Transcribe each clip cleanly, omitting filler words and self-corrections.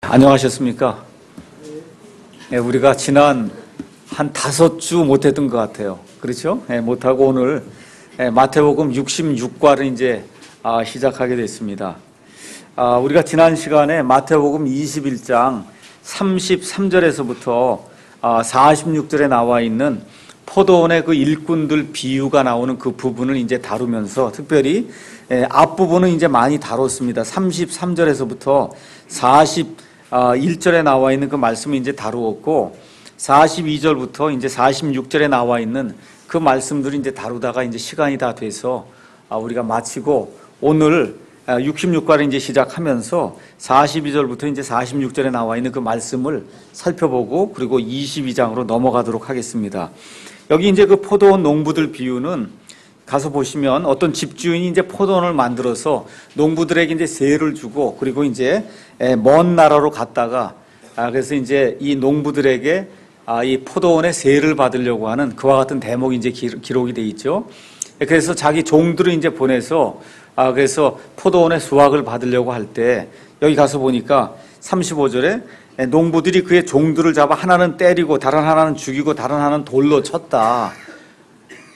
안녕하셨습니까? 우리가 지난 한 5주 못했던 것 같아요. 그렇죠? 못하고 오늘 마태복음 66과를 이제 시작하게 됐습니다. 우리가 지난 시간에 마태복음 21장 33절에서부터 46절에 나와 있는 포도원의 그 일꾼들 비유가 나오는 그 부분을 이제 다루면서 특별히 앞부분은 이제 많이 다뤘습니다. 33절에서부터 41절에 나와 있는 그 말씀을 이제 다루었고 42절부터 이제 46절에 나와 있는 그 말씀들을 이제 다루다가 이제 시간이 다 돼서 우리가 마치고 오늘 66과를 이제 시작하면서 42절부터 이제 46절에 나와 있는 그 말씀을 살펴보고 그리고 22장으로 넘어가도록 하겠습니다. 여기 이제 그 포도원 농부들 비유는 가서 보시면 어떤 집주인이 이제 포도원을 만들어서 농부들에게 이제 세를 주고 그리고 이제 먼 나라로 갔다가 그래서 이제 이 농부들에게 이 포도원의 세를 받으려고 하는 그와 같은 대목이 이제 기록이 돼 있죠. 그래서 자기 종들을 이제 보내서 그래서 포도원의 수확을 받으려고 할 때 여기 가서 보니까 35절에 농부들이 그의 종들을 잡아 하나는 때리고 다른 하나는 죽이고 다른 하나는 돌로 쳤다.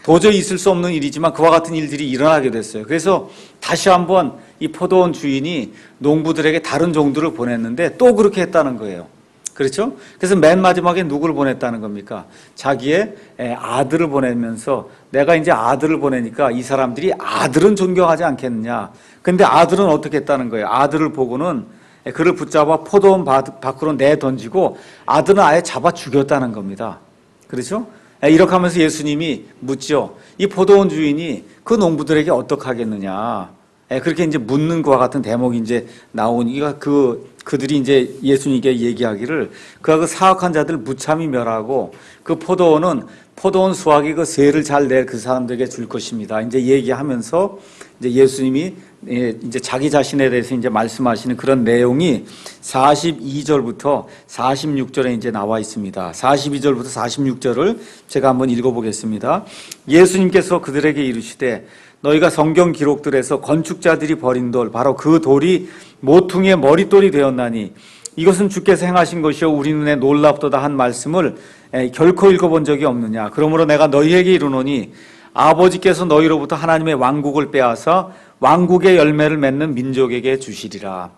도저히 있을 수 없는 일이지만 그와 같은 일들이 일어나게 됐어요. 그래서 다시 한번 이 포도원 주인이 농부들에게 다른 종들을 보냈는데 또 그렇게 했다는 거예요. 그렇죠? 그래서 맨 마지막에 누구를 보냈다는 겁니까? 자기의 아들을 보내면서 내가 이제 아들을 보내니까 이 사람들이 아들은 존경하지 않겠느냐. 근데 아들은 어떻게 했다는 거예요? 아들을 보고는 그를 붙잡아 포도원 밖으로 내던지고 아들은 아예 잡아 죽였다는 겁니다. 그렇죠? 이렇게 하면서 예수님이 묻죠. 이 포도원 주인이 그 농부들에게 어떻게 하겠느냐. 그렇게 이제 묻는 것과 같은 대목이 이제 나오니까 그들이 이제 예수님께 얘기하기를 그가 그 사악한 자들 무참히 멸하고 그 포도원 수확이 그 세를 잘 낼 그 사람들에게 줄 것입니다. 이제 얘기하면서 이제 예수님이 이제 자기 자신에 대해서 이제 말씀하시는 그런 내용이 42절부터 46절에 이제 나와 있습니다. 42절부터 46절을 제가 한번 읽어보겠습니다. 예수님께서 그들에게 이르시되 너희가 성경 기록들에서 건축자들이 버린 돌 바로 그 돌이 모퉁이의 머릿돌이 되었나니 이것은 주께서 행하신 것이요 우리 눈에 놀랍도다 한 말씀을 결코 읽어본 적이 없느냐. 그러므로 내가 너희에게 이르노니 아버지께서 너희로부터 하나님의 왕국을 빼앗아 왕국의 열매를 맺는 민족에게 주시리라.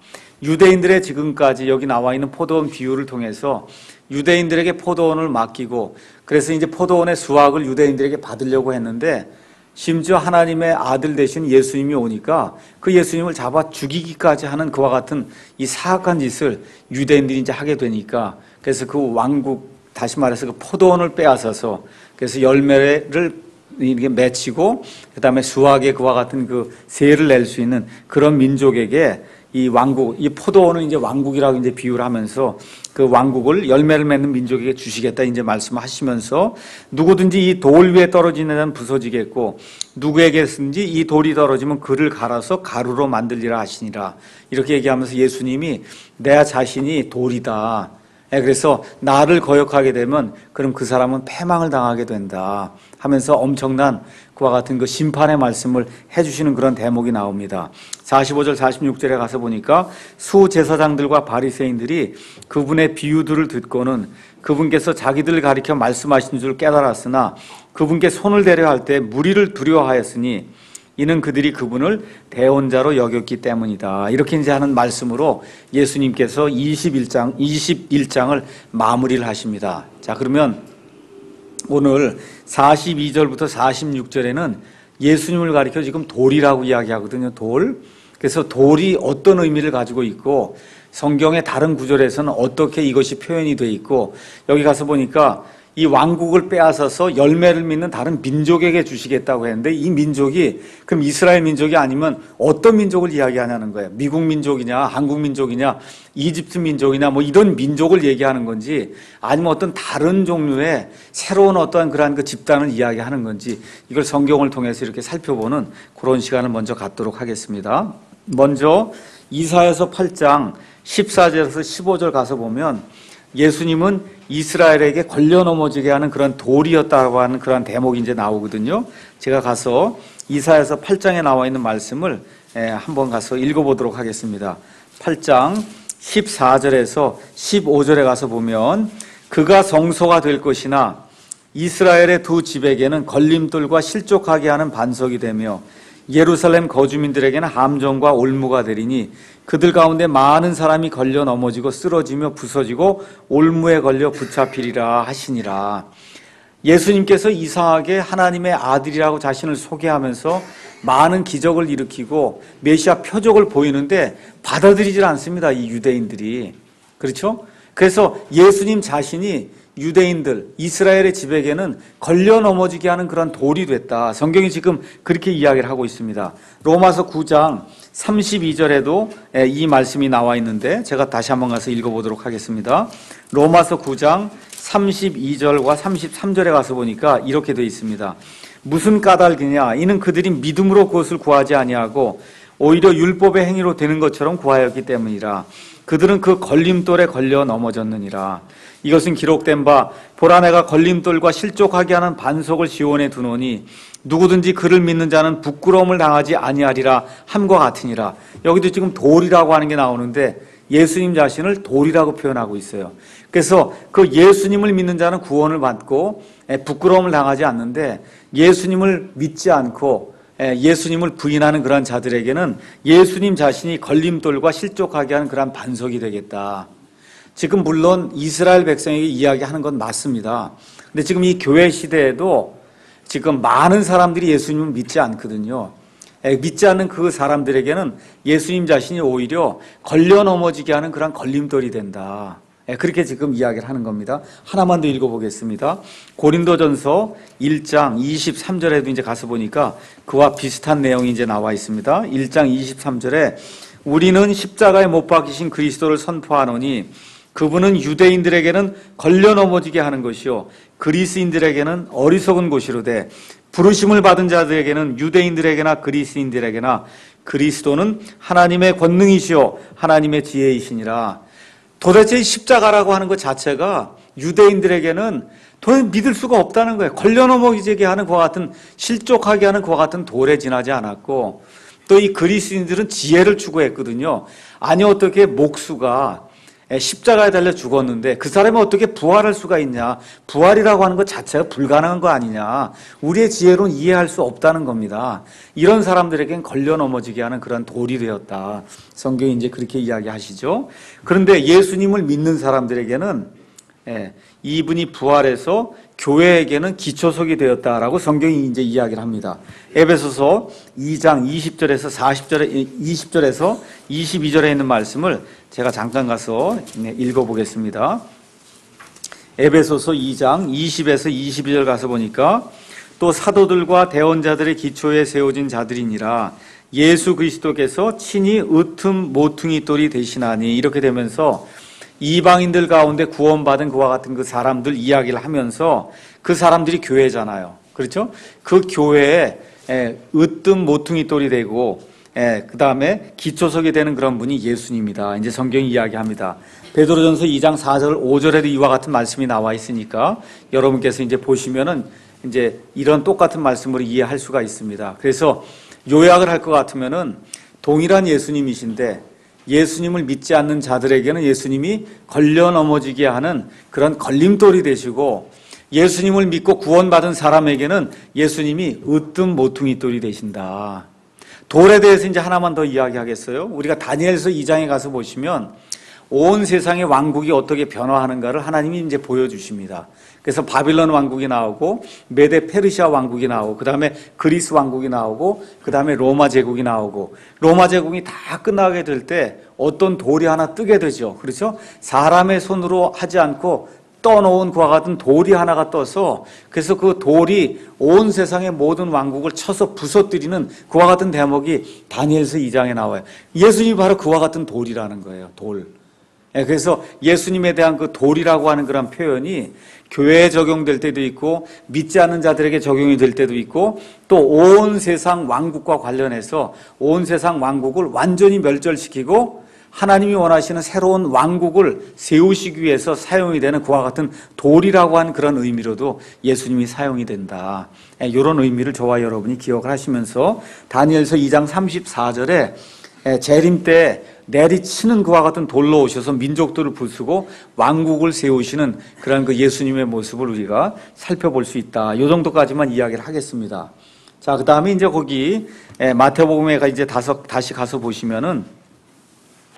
유대인들의 지금까지 여기 나와 있는 포도원 비유를 통해서 유대인들에게 포도원을 맡기고 그래서 이제 포도원의 수확을 유대인들에게 받으려고 했는데 심지어 하나님의 아들 되신 예수님이 오니까 그 예수님을 잡아 죽이기까지 하는 그와 같은 이 사악한 짓을 유대인들이 이제 하게 되니까 그래서 그 왕국 다시 말해서 그 포도원을 빼앗아서 그래서 열매를 이렇게 맺히고 그다음에 수확에 그와 같은 그 세를 낼 수 있는 그런 민족에게 이 왕국, 이 포도원을 이제 왕국이라고 이제 비유를 하면서 그 왕국을 열매를 맺는 민족에게 주시겠다 이제 말씀하시면서 누구든지 이 돌 위에 떨어지는 데는 부서지겠고 누구에게든지 이 돌이 떨어지면 그를 갈아서 가루로 만들리라 하시니라. 이렇게 얘기하면서 예수님이 내 자신이 돌이다. 그래서 나를 거역하게 되면 그럼 그 사람은 패망을 당하게 된다 하면서 엄청난 그와 같은 그 심판의 말씀을 해주시는 그런 대목이 나옵니다. 45절 46절에 가서 보니까 수제사장들과 바리새인들이 그분의 비유들을 듣고는 그분께서 자기들을 가리켜 말씀하신 줄 깨달았으나 그분께 손을 대려 할 때 무리를 두려워하였으니 이는 그들이 그분을 대언자로 여겼기 때문이다. 이렇게 이제 하는 말씀으로 예수님께서 21장을 마무리를 하십니다. 자, 그러면 오늘 42절부터 46절에는 예수님을 가리켜 지금 돌이라고 이야기하거든요. 돌. 그래서 돌이 어떤 의미를 가지고 있고 성경의 다른 구절에서는 어떻게 이것이 표현이 되어 있고 여기 가서 보니까 이 왕국을 빼앗아서 열매를 맺는 다른 민족에게 주시겠다고 했는데 이 민족이 그럼 이스라엘 민족이 아니면 어떤 민족을 이야기하냐는 거예요. 미국 민족이냐 한국 민족이냐 이집트 민족이냐 뭐 이런 민족을 얘기하는 건지 아니면 어떤 다른 종류의 새로운 어떠한 그러한 그 집단을 이야기하는 건지 이걸 성경을 통해서 이렇게 살펴보는 그런 시간을 먼저 갖도록 하겠습니다. 먼저 이사야서 8장 14절에서 15절 가서 보면 예수님은 이스라엘에게 걸려 넘어지게 하는 그런 돌이었다고 하는 그런 대목이 이제 나오거든요. 제가 가서 이사야서 8장에 나와 있는 말씀을 한번 가서 읽어보도록 하겠습니다. 8장 14절에서 15절에 가서 보면 그가 성소가 될 것이나 이스라엘의 두 집에게는 걸림돌과 실족하게 하는 반석이 되며 예루살렘 거주민들에게는 함정과 올무가 되리니 그들 가운데 많은 사람이 걸려 넘어지고 쓰러지며 부서지고 올무에 걸려 붙잡히리라 하시니라. 예수님께서 이상하게 하나님의 아들이라고 자신을 소개하면서 많은 기적을 일으키고 메시아 표적을 보이는데 받아들이질 않습니다, 이 유대인들이. 그렇죠? 그래서 예수님 자신이 유대인들, 이스라엘의 집에게는 걸려 넘어지게 하는 그런 돌이 됐다. 성경이 지금 그렇게 이야기를 하고 있습니다. 로마서 9장 32절에도 이 말씀이 나와 있는데 제가 다시 한번 가서 읽어보도록 하겠습니다. 로마서 9장 32절과 33절에 가서 보니까 이렇게 되어 있습니다. 무슨 까닭이냐? 이는 그들이 믿음으로 그것을 구하지 아니하고 오히려 율법의 행위로 되는 것처럼 구하였기 때문이라. 그들은 그 걸림돌에 걸려 넘어졌느니라. 이것은 기록된 바 보라 내가 걸림돌과 실족하게 하는 반석을 시온에 두노니 누구든지 그를 믿는 자는 부끄러움을 당하지 아니하리라 함과 같으니라. 여기도 지금 돌이라고 하는 게 나오는데 예수님 자신을 돌이라고 표현하고 있어요. 그래서 그 예수님을 믿는 자는 구원을 받고 부끄러움을 당하지 않는데 예수님을 믿지 않고 예수님을 부인하는 그런 자들에게는 예수님 자신이 걸림돌과 실족하게 하는 그런 반석이 되겠다. 지금 물론 이스라엘 백성에게 이야기하는 건 맞습니다. 근데 지금 이 교회 시대에도 지금 많은 사람들이 예수님을 믿지 않거든요. 믿지 않는 그 사람들에게는 예수님 자신이 오히려 걸려 넘어지게 하는 그런 걸림돌이 된다. 그렇게 지금 이야기를 하는 겁니다. 하나만 더 읽어보겠습니다. 고린도전서 1장 23절에도 이제 가서 보니까 그와 비슷한 내용이 이제 나와 있습니다. 1장 23절에 우리는 십자가에 못 박히신 그리스도를 선포하노니 그분은 유대인들에게는 걸려 넘어지게 하는 것이요 그리스인들에게는 어리석은 것이로되 부르심을 받은 자들에게는 유대인들에게나 그리스인들에게나 그리스도는 하나님의 권능이시요 하나님의 지혜이시니라. 도대체 십자가라고 하는 것 자체가 유대인들에게는 도저히 믿을 수가 없다는 거예요. 걸려 넘어지게 하는 그와 같은 실족하게 하는 그와 같은 돌에 지나지 않았고 또 이 그리스인들은 지혜를 추구했거든요. 아니 어떻게 목수가 십자가에 달려 죽었는데 그 사람이 어떻게 부활할 수가 있냐. 부활이라고 하는 것 자체가 불가능한 거 아니냐. 우리의 지혜로는 이해할 수 없다는 겁니다. 이런 사람들에겐 걸려 넘어지게 하는 그런 돌이 되었다. 성경이 이제 그렇게 이야기하시죠. 그런데 예수님을 믿는 사람들에게는 이분이 부활해서 교회에게는 기초석이 되었다라고 성경이 이제 이야기를 합니다. 에베소서 2장 20절에서 22절에 있는 말씀을 제가 잠깐 가서 읽어보겠습니다. 에베소서 2장 20에서 22절 가서 보니까 또 사도들과 대언자들의 기초에 세워진 자들이니라 예수 그리스도께서 친히 으뜸 모퉁이 돌이 되시나니 이렇게 되면서 이방인들 가운데 구원받은 그와 같은 그 사람들 이야기를 하면서 그 사람들이 교회잖아요. 그렇죠? 그 교회에 으뜸 모퉁이 돌이 되고 그 다음에 기초석이 되는 그런 분이 예수님이다. 이제 성경이 이야기합니다. 베드로전서 2장 4절 5절에도 이와 같은 말씀이 나와 있으니까 여러분께서 이제 보시면은 이제 이런 똑같은 말씀으로 이해할 수가 있습니다. 그래서 요약을 할 것 같으면은 동일한 예수님이신데 예수님을 믿지 않는 자들에게는 예수님이 걸려 넘어지게 하는 그런 걸림돌이 되시고 예수님을 믿고 구원받은 사람에게는 예수님이 으뜸 모퉁이 돌이 되신다. 돌에 대해서 이제 하나만 더 이야기하겠어요. 우리가 다니엘서 2장에 가서 보시면 온 세상의 왕국이 어떻게 변화하는가를 하나님이 이제 보여주십니다. 그래서 바빌론 왕국이 나오고 메데 페르시아 왕국이 나오고 그 다음에 그리스 왕국이 나오고 그 다음에 로마 제국이 나오고 로마 제국이 다 끝나게 될 때 어떤 돌이 하나 뜨게 되죠. 그렇죠? 사람의 손으로 하지 않고 떠놓은 그와 같은 돌이 하나가 떠서 그래서 그 돌이 온 세상의 모든 왕국을 쳐서 부서뜨리는 그와 같은 대목이 다니엘서 2장에 나와요. 예수님이 바로 그와 같은 돌이라는 거예요. 돌. 그래서 예수님에 대한 그 돌이라고 하는 그런 표현이 교회에 적용될 때도 있고 믿지 않는 자들에게 적용이 될 때도 있고 또 온 세상 왕국과 관련해서 온 세상 왕국을 완전히 멸절시키고 하나님이 원하시는 새로운 왕국을 세우시기 위해서 사용이 되는 그와 같은 돌이라고 하는 그런 의미로도 예수님이 사용이 된다. 이런 의미를 저와 여러분이 기억을 하시면서 다니엘서 2장 34절에 재림 때 내리치는 그와 같은 돌로 오셔서 민족들을 부수고 왕국을 세우시는 그런 그 예수님의 모습을 우리가 살펴볼 수 있다. 이 정도까지만 이야기를 하겠습니다. 자, 그 다음에 이제 거기 마태복음에 이제 다시 가서 보시면은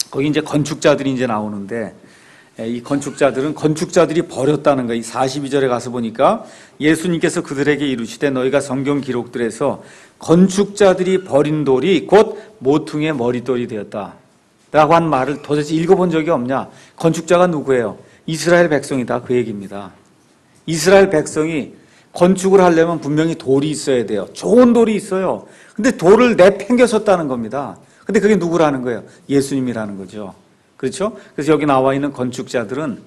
거기 이제 건축자들이 이제 나오는데 이 건축자들이 버렸다는 거예요. 이 42절에 가서 보니까 예수님께서 그들에게 이르시되 너희가 성경 기록들에서 건축자들이 버린 돌이 곧 모퉁이의 머릿돌이 되었다 라고 한 말을 도대체 읽어본 적이 없냐? 건축자가 누구예요? 이스라엘 백성이다, 그 얘기입니다. 이스라엘 백성이 건축을 하려면 분명히 돌이 있어야 돼요. 좋은 돌이 있어요. 근데 돌을 내팽개쳤다는 겁니다. 근데 그게 누구라는 거예요? 예수님이라는 거죠. 그렇죠? 그래서 여기 나와 있는 건축자들은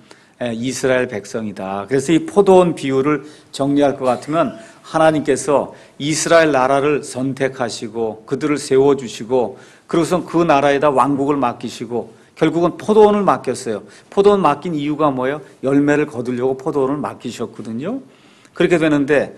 이스라엘 백성이다. 그래서 이 포도원 비유를 정리할 것 같으면 하나님께서 이스라엘 나라를 선택하시고 그들을 세워주시고 그러고서 그 나라에다 왕국을 맡기시고 결국은 포도원을 맡겼어요. 포도원 맡긴 이유가 뭐예요? 열매를 거두려고 포도원을 맡기셨거든요. 그렇게 되는데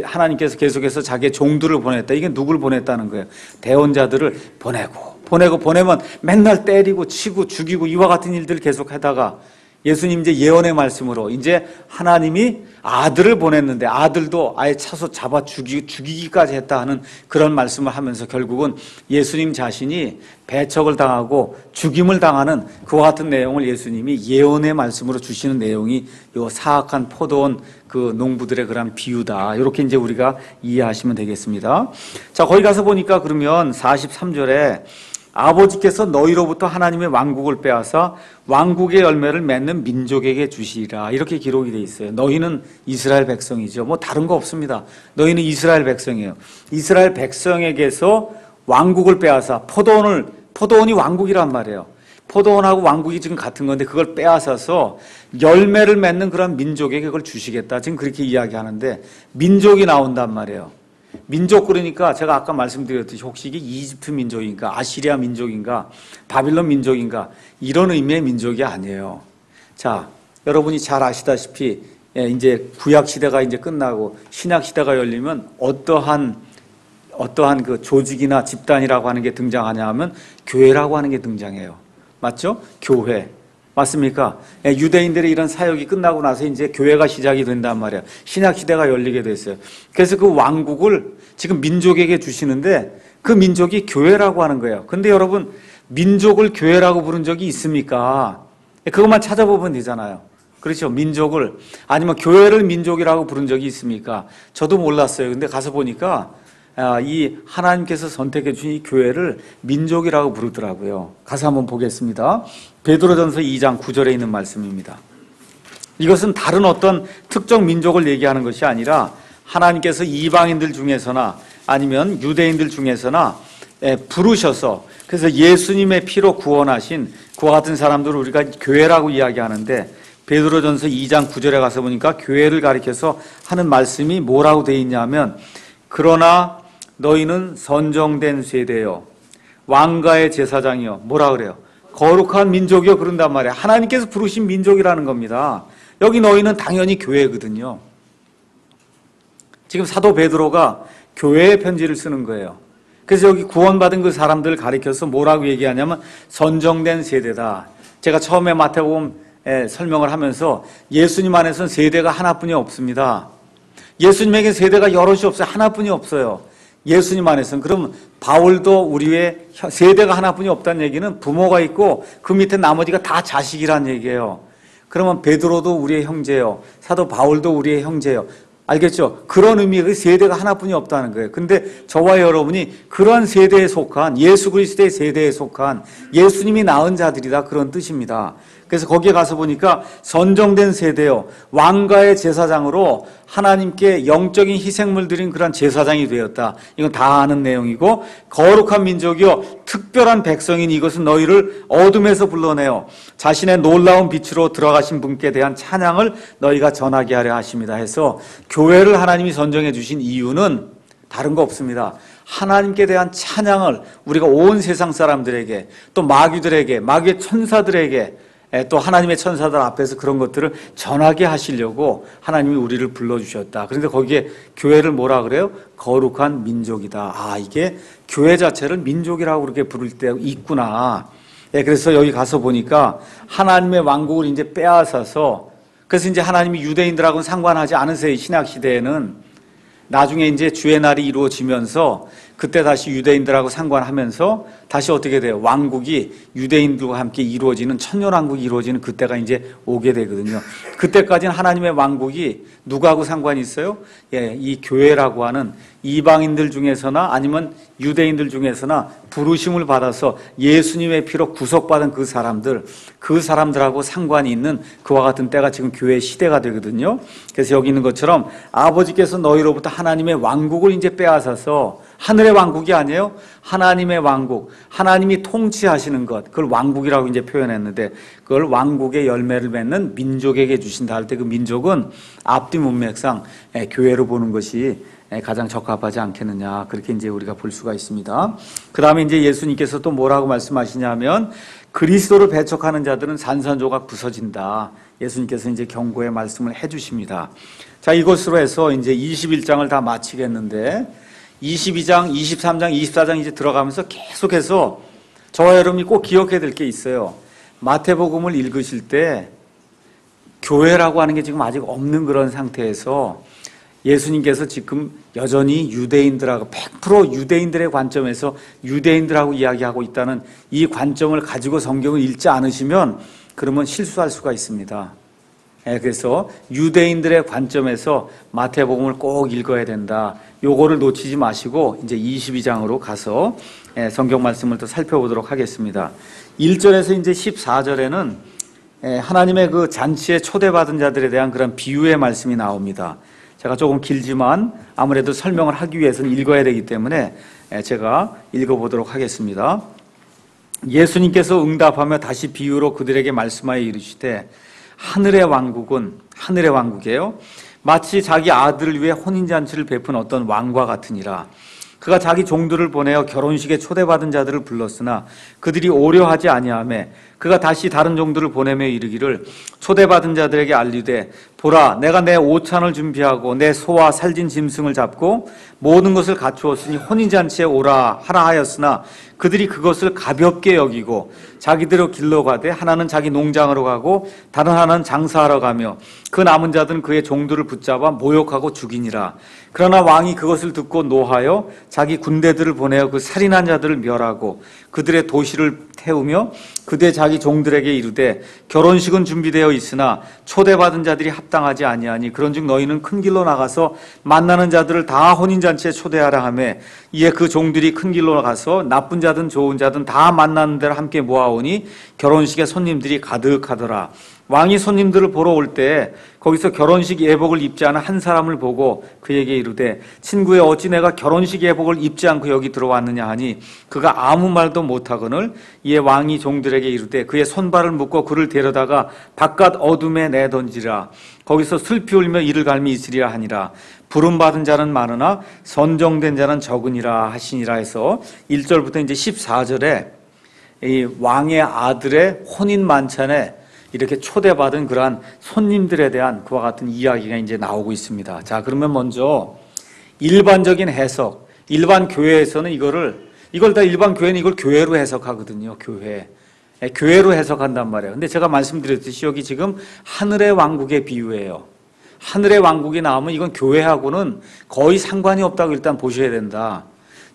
하나님께서 계속해서 자기의 종들을 보냈다. 이게 누굴 보냈다는 거예요? 대언자들을 보내면 맨날 때리고 치고 죽이고 이와 같은 일들을 계속 하다가 예수님 이제 예언의 말씀으로 이제 하나님이 아들을 보냈는데 아들도 아예 차서 잡아 죽이기까지 했다 하는 그런 말씀을 하면서 결국은 예수님 자신이 배척을 당하고 죽임을 당하는 그와 같은 내용을 예수님이 예언의 말씀으로 주시는 내용이 요 사악한 포도원 그 농부들의 그런 비유다. 이렇게 이제 우리가 이해하시면 되겠습니다. 자, 거기 가서 보니까 그러면 43절에 아버지께서 너희로부터 하나님의 왕국을 빼앗아 왕국의 열매를 맺는 민족에게 주시리라. 이렇게 기록이 돼 있어요. 너희는 이스라엘 백성이죠. 뭐 다른 거 없습니다. 너희는 이스라엘 백성이에요. 이스라엘 백성에게서 왕국을 빼앗아 포도원이 왕국이란 말이에요. 포도원하고 왕국이 지금 같은 건데 그걸 빼앗아서 열매를 맺는 그런 민족에게 그걸 주시겠다. 지금 그렇게 이야기하는데 민족이 나온단 말이에요. 민족 그러니까 제가 아까 말씀드렸듯이 혹시 이게 이집트 민족인가 아시리아 민족인가 바빌론 민족인가 이런 의미의 민족이 아니에요. 자, 여러분이 잘 아시다시피 이제 구약 시대가 이제 끝나고 신약 시대가 열리면 어떠한 그 조직이나 집단이라고 하는 게 등장하냐 하면 교회라고 하는 게 등장해요. 맞죠? 교회. 맞습니까? 유대인들의 이런 사역이 끝나고 나서 이제 교회가 시작이 된단 말이에요. 신약 시대가 열리게 됐어요. 그래서 그 왕국을 지금 민족에게 주시는데 그 민족이 교회라고 하는 거예요. 근데 여러분, 민족을 교회라고 부른 적이 있습니까? 그것만 찾아보면 되잖아요. 그렇죠? 민족을, 아니면 교회를 민족이라고 부른 적이 있습니까? 저도 몰랐어요. 근데 가서 보니까 이 하나님께서 선택해 주신 이 교회를 민족이라고 부르더라고요. 가서 한번 보겠습니다. 베드로전서 2장 9절에 있는 말씀입니다. 이것은 다른 어떤 특정 민족을 얘기하는 것이 아니라 하나님께서 이방인들 중에서나 아니면 유대인들 중에서나 부르셔서 그래서 예수님의 피로 구원하신 그와 같은 사람들을 우리가 교회라고 이야기하는데 베드로전서 2장 9절에 가서 보니까 교회를 가리켜서 하는 말씀이 뭐라고 되어 있냐면 그러나 너희는 선정된 세대요 왕가의 제사장이요 뭐라 그래요? 거룩한 민족이요 그런단 말이에요. 하나님께서 부르신 민족이라는 겁니다. 여기 너희는 당연히 교회거든요. 지금 사도 베드로가 교회의 편지를 쓰는 거예요. 그래서 여기 구원받은 그 사람들을 가리켜서 뭐라고 얘기하냐면 선정된 세대다. 제가 처음에 마태복음 설명을 하면서 예수님 안에서는 세대가 하나뿐이 없습니다. 예수님에게 세대가 여럿이 없어요. 하나뿐이 없어요. 예수님 안에서는. 그럼 바울도 우리의 세대가 하나뿐이 없다는 얘기는 부모가 있고 그 밑에 나머지가 다 자식이란 얘기예요. 그러면 베드로도 우리의 형제예요. 사도 바울도 우리의 형제예요. 알겠죠? 그런 의미의 세대가 하나뿐이 없다는 거예요. 근데 저와 여러분이 그런 세대에 속한 예수 그리스도의 세대에 속한 예수님이 낳은 자들이다 그런 뜻입니다. 그래서 거기에 가서 보니까 선정된 세대요 왕가의 제사장으로 하나님께 영적인 희생물 드린 그런 제사장이 되었다. 이건 다 아는 내용이고 거룩한 민족이요 특별한 백성인 이것은 너희를 어둠에서 불러내어 자신의 놀라운 빛으로 들어가신 분께 대한 찬양을 너희가 전하게 하려 하십니다 해서 교회를 하나님이 선정해 주신 이유는 다른 거 없습니다. 하나님께 대한 찬양을 우리가 온 세상 사람들에게 또 마귀들에게 마귀의 천사들에게 또 하나님의 천사들 앞에서 그런 것들을 전하게 하시려고 하나님이 우리를 불러주셨다. 그런데 거기에 교회를 뭐라 그래요? 거룩한 민족이다. 아, 이게 교회 자체를 민족이라고 그렇게 부를 때 있구나. 그래서 여기 가서 보니까 하나님의 왕국을 이제 빼앗아서, 그래서 이제 하나님이 유대인들하고는 상관하지 않으세요. 신약 시대에는. 나중에 이제 주의 날이 이루어지면서 그때 다시 유대인들하고 상관하면서 다시 어떻게 돼요? 왕국이 유대인들과 함께 이루어지는 천년왕국이 이루어지는 그때가 이제 오게 되거든요. 그때까지는 하나님의 왕국이 누구하고 상관이 있어요? 이 교회라고 하는 이방인들 중에서나 아니면 유대인들 중에서나 부르심을 받아서 예수님의 피로 구속받은 그 사람들하고 상관이 있는 그와 같은 때가 지금 교회의 시대가 되거든요. 그래서 여기 있는 것처럼 아버지께서 너희로부터 하나님의 왕국을 이제 빼앗아서, 하늘의 왕국이 아니에요. 하나님의 왕국, 하나님이 통치하시는 것, 그걸 왕국이라고 이제 표현했는데, 그걸 왕국의 열매를 맺는 민족에게 주신다 할 때 그 민족은 앞뒤 문맥상 교회로 보는 것이 가장 적합하지 않겠느냐, 그렇게 이제 우리가 볼 수가 있습니다. 그 다음에 이제 예수님께서 또 뭐라고 말씀하시냐면, 그리스도를 배척하는 자들은 산산조각 부서진다. 예수님께서 이제 경고의 말씀을 해주십니다. 자, 이것으로 해서 이제 21장을 다 마치겠는데, 22장, 23장, 24장 이제 들어가면서 계속해서 저와 여러분이 꼭 기억해야 될 게 있어요. 마태복음을 읽으실 때 교회라고 하는 게 지금 아직 없는 그런 상태에서 예수님께서 지금 여전히 유대인들하고 100% 유대인들의 관점에서 유대인들하고 이야기하고 있다는 이 관점을 가지고 성경을 읽지 않으시면 그러면 실수할 수가 있습니다. 그래서 유대인들의 관점에서 마태복음을 꼭 읽어야 된다. 요거를 놓치지 마시고 이제 22장으로 가서 성경 말씀을 또 살펴보도록 하겠습니다. 1절에서 이제 14절에는 하나님의 그 잔치에 초대받은 자들에 대한 그런 비유의 말씀이 나옵니다. 제가 조금 길지만 아무래도 설명을 하기 위해서는 읽어야 되기 때문에 제가 읽어보도록 하겠습니다. 예수님께서 응답하며 다시 비유로 그들에게 말씀하여 이르시되, 하늘의 왕국이에요. 마치 자기 아들을 위해 혼인잔치를 베푼 어떤 왕과 같으니라. 그가 자기 종들을 보내어 결혼식에 초대받은 자들을 불렀으나 그들이 오려하지 아니하매 그가 다시 다른 종들을 보내며 이르기를, 초대받은 자들에게 알리되, 보라, 내가 내 오찬을 준비하고 내 소와 살진 짐승을 잡고 모든 것을 갖추었으니 혼인잔치에 오라 하라 하였으나 그들이 그것을 가볍게 여기고 자기대로 길로 가되 하나는 자기 농장으로 가고 다른 하나는 장사하러 가며 그 남은 자들은 그의 종들을 붙잡아 모욕하고 죽이니라. 그러나 왕이 그것을 듣고 노하여 자기 군대들을 보내어 그 살인한 자들을 멸하고 그들의 도시를 태우며 그대 자기 종들에게 이르되, 결혼식은 준비되어 있으나 초대받은 자들이 합당하지 아니하니 그런즉 너희는 큰 길로 나가서 만나는 자들을 다 혼인잔치에 초대하라 하매, 이에 그 종들이 큰 길로 나가서 나쁜 자든 좋은 자든 다 만나는 데를 함께 모아오니 결혼식에 손님들이 가득하더라. 왕이 손님들을 보러 올 때 거기서 결혼식 예복을 입지 않은 한 사람을 보고 그에게 이르되, 친구여, 어찌 내가 결혼식 예복을 입지 않고 여기 들어왔느냐 하니 그가 아무 말도 못하거늘, 이에 왕이 종들에게 이르되 그의 손발을 묶고 그를 데려다가 바깥 어둠에 내던지라. 거기서 슬피 울며 이를 갈미 있으리라 하니라. 부름받은 자는 많으나 선정된 자는 적으니라 하시니라. 해서 1절부터 이제 14절에 이 왕의 아들의 혼인 만찬에 이렇게 초대받은 그러한 손님들에 대한 그와 같은 이야기가 이제 나오고 있습니다. 자, 그러면 먼저 일반적인 해석, 일반 교회에서는 이걸 다 일반 교회는 이걸 교회로 해석하거든요. 교회로 해석한단 말이에요. 근데 제가 말씀드렸듯이 여기 지금 하늘의 왕국의 비유예요. 하늘의 왕국이 나오면 이건 교회하고는 거의 상관이 없다고 일단 보셔야 된다.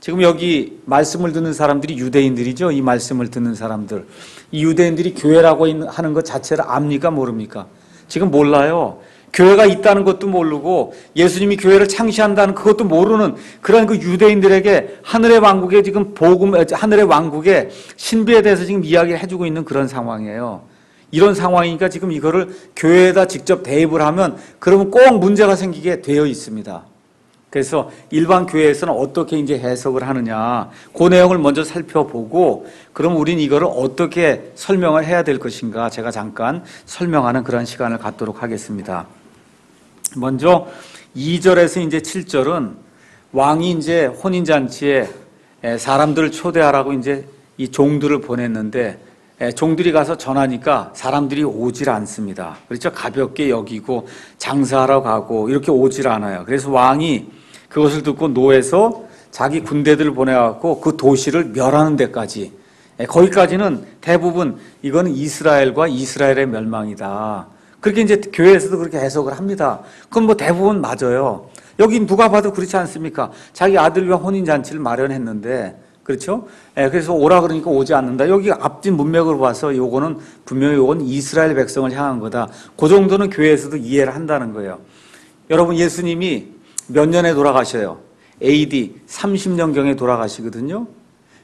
지금 여기 말씀을 듣는 사람들이 유대인들이죠. 이 말씀을 듣는 사람들. 이 유대인들이 교회라고 하는 것 자체를 압니까? 모릅니까? 지금 몰라요. 교회가 있다는 것도 모르고 예수님이 교회를 창시한다는 그것도 모르는 그런 그 유대인들에게 하늘의 왕국의 지금 하늘의 왕국의 신비에 대해서 지금 이야기를 해주고 있는 그런 상황이에요. 이런 상황이니까 지금 이거를 교회에다 직접 대입을 하면 그러면 꼭 문제가 생기게 되어 있습니다. 그래서 일반 교회에서는 어떻게 이제 해석을 하느냐, 그 내용을 먼저 살펴보고, 그럼 우린 이거를 어떻게 설명을 해야 될 것인가, 제가 잠깐 설명하는 그런 시간을 갖도록 하겠습니다. 먼저 2절에서 이제 7절은 왕이 이제 혼인잔치에 사람들을 초대하라고 이제 이 종들을 보냈는데, 종들이 가서 전하니까 사람들이 오질 않습니다. 그렇죠? 가볍게 여기고 장사하러 가고 이렇게 오질 않아요. 그래서 왕이 그것을 듣고 노해서 자기 군대들을 보내갖고 그 도시를 멸하는 데까지, 거기까지는 대부분 이거는 이스라엘과 이스라엘의 멸망이다. 그렇게 이제 교회에서도 그렇게 해석을 합니다. 그건 뭐 대부분 맞아요. 여기 누가 봐도 그렇지 않습니까? 자기 아들과 혼인잔치를 마련했는데, 그렇죠? 그래서 오라 그러니까 오지 않는다. 여기 앞뒤 문맥으로 봐서 요거는 분명히 요건 이스라엘 백성을 향한 거다. 그 정도는 교회에서도 이해를 한다는 거예요. 여러분, 예수님이 몇 년에 돌아가셔요? AD 30년경에 돌아가시거든요.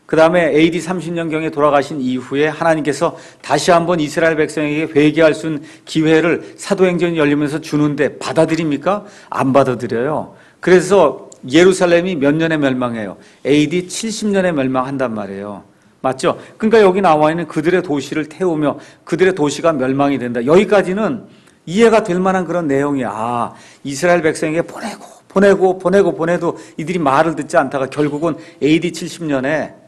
그 다음에 AD 30년경에 돌아가신 이후에 하나님께서 다시 한번 이스라엘 백성에게 회개할 수 있는 기회를 사도행전이 열리면서 주는데 받아들입니까? 안 받아들여요. 그래서 예루살렘이 몇 년에 멸망해요? AD 70년에 멸망한단 말이에요. 맞죠? 그러니까 여기 나와 있는 그들의 도시를 태우며 그들의 도시가 멸망이 된다. 여기까지는 이해가 될 만한 그런 내용이야. 아, 이스라엘 백성에게 보내도 이들이 말을 듣지 않다가 결국은 AD 70년에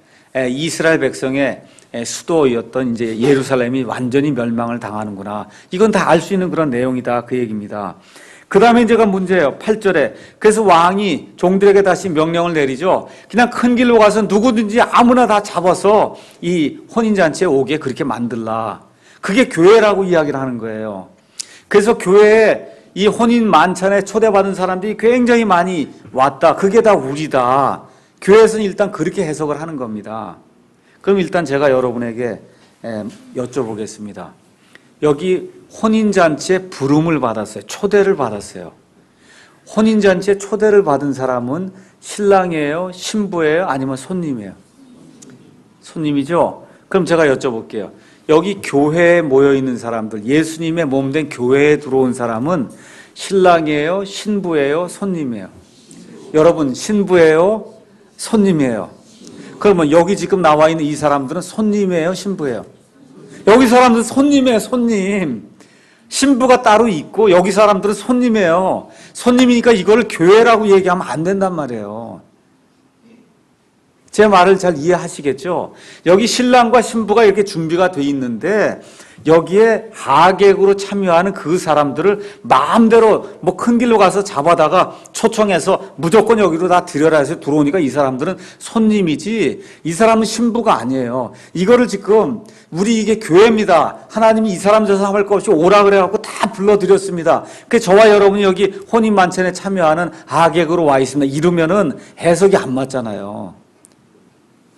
이스라엘 백성의 수도였던 이제 예루살렘이 완전히 멸망을 당하는구나. 이건 다 알 수 있는 그런 내용이다. 그 얘기입니다. 그 다음에 이제가 문제예요. 8절에. 그래서 왕이 종들에게 다시 명령을 내리죠. 그냥 큰 길로 가서 누구든지 아무나 다 잡아서 이 혼인잔치에 오게 그렇게 만들라. 그게 교회라고 이야기를 하는 거예요. 그래서 교회에 이 혼인 만찬에 초대받은 사람들이 굉장히 많이 왔다. 그게 다 우리다. 교회에서는 일단 그렇게 해석을 하는 겁니다. 그럼 일단 제가 여러분에게 여쭤보겠습니다. 여기 혼인잔치에 부름을 받았어요. 초대를 받았어요. 혼인잔치에 초대를 받은 사람은 신랑이에요? 신부예요? 아니면 손님이에요? 손님이죠? 그럼 제가 여쭤볼게요. 여기 교회에 모여있는 사람들, 예수님의 몸된 교회에 들어온 사람은 신랑이에요? 신부예요? 손님이에요? 여러분, 신부예요? 손님이에요? 그러면 여기 지금 나와 있는 이 사람들은 손님이에요? 신부예요? 여기 사람들은 손님이에요, 손님. 신부가 따로 있고 여기 사람들은 손님이에요. 손님이니까 이거를 교회라고 얘기하면 안 된단 말이에요. 제 말을 잘 이해하시겠죠? 여기 신랑과 신부가 이렇게 준비가 돼 있는데 여기에 하객으로 참여하는 그 사람들을 마음대로 뭐 큰 길로 가서 잡아다가 초청해서 무조건 여기로 다 들여라 해서 들어오니까 이 사람들은 손님이지 이 사람은 신부가 아니에요. 이거를 지금 우리 이게 교회입니다. 하나님이 이 사람 저 사람 할 것 없이 오라 그래갖고 다 불러드렸습니다. 그래서 저와 여러분이 여기 혼인 만찬에 참여하는 하객으로 와 있습니다. 이러면은 해석이 안 맞잖아요.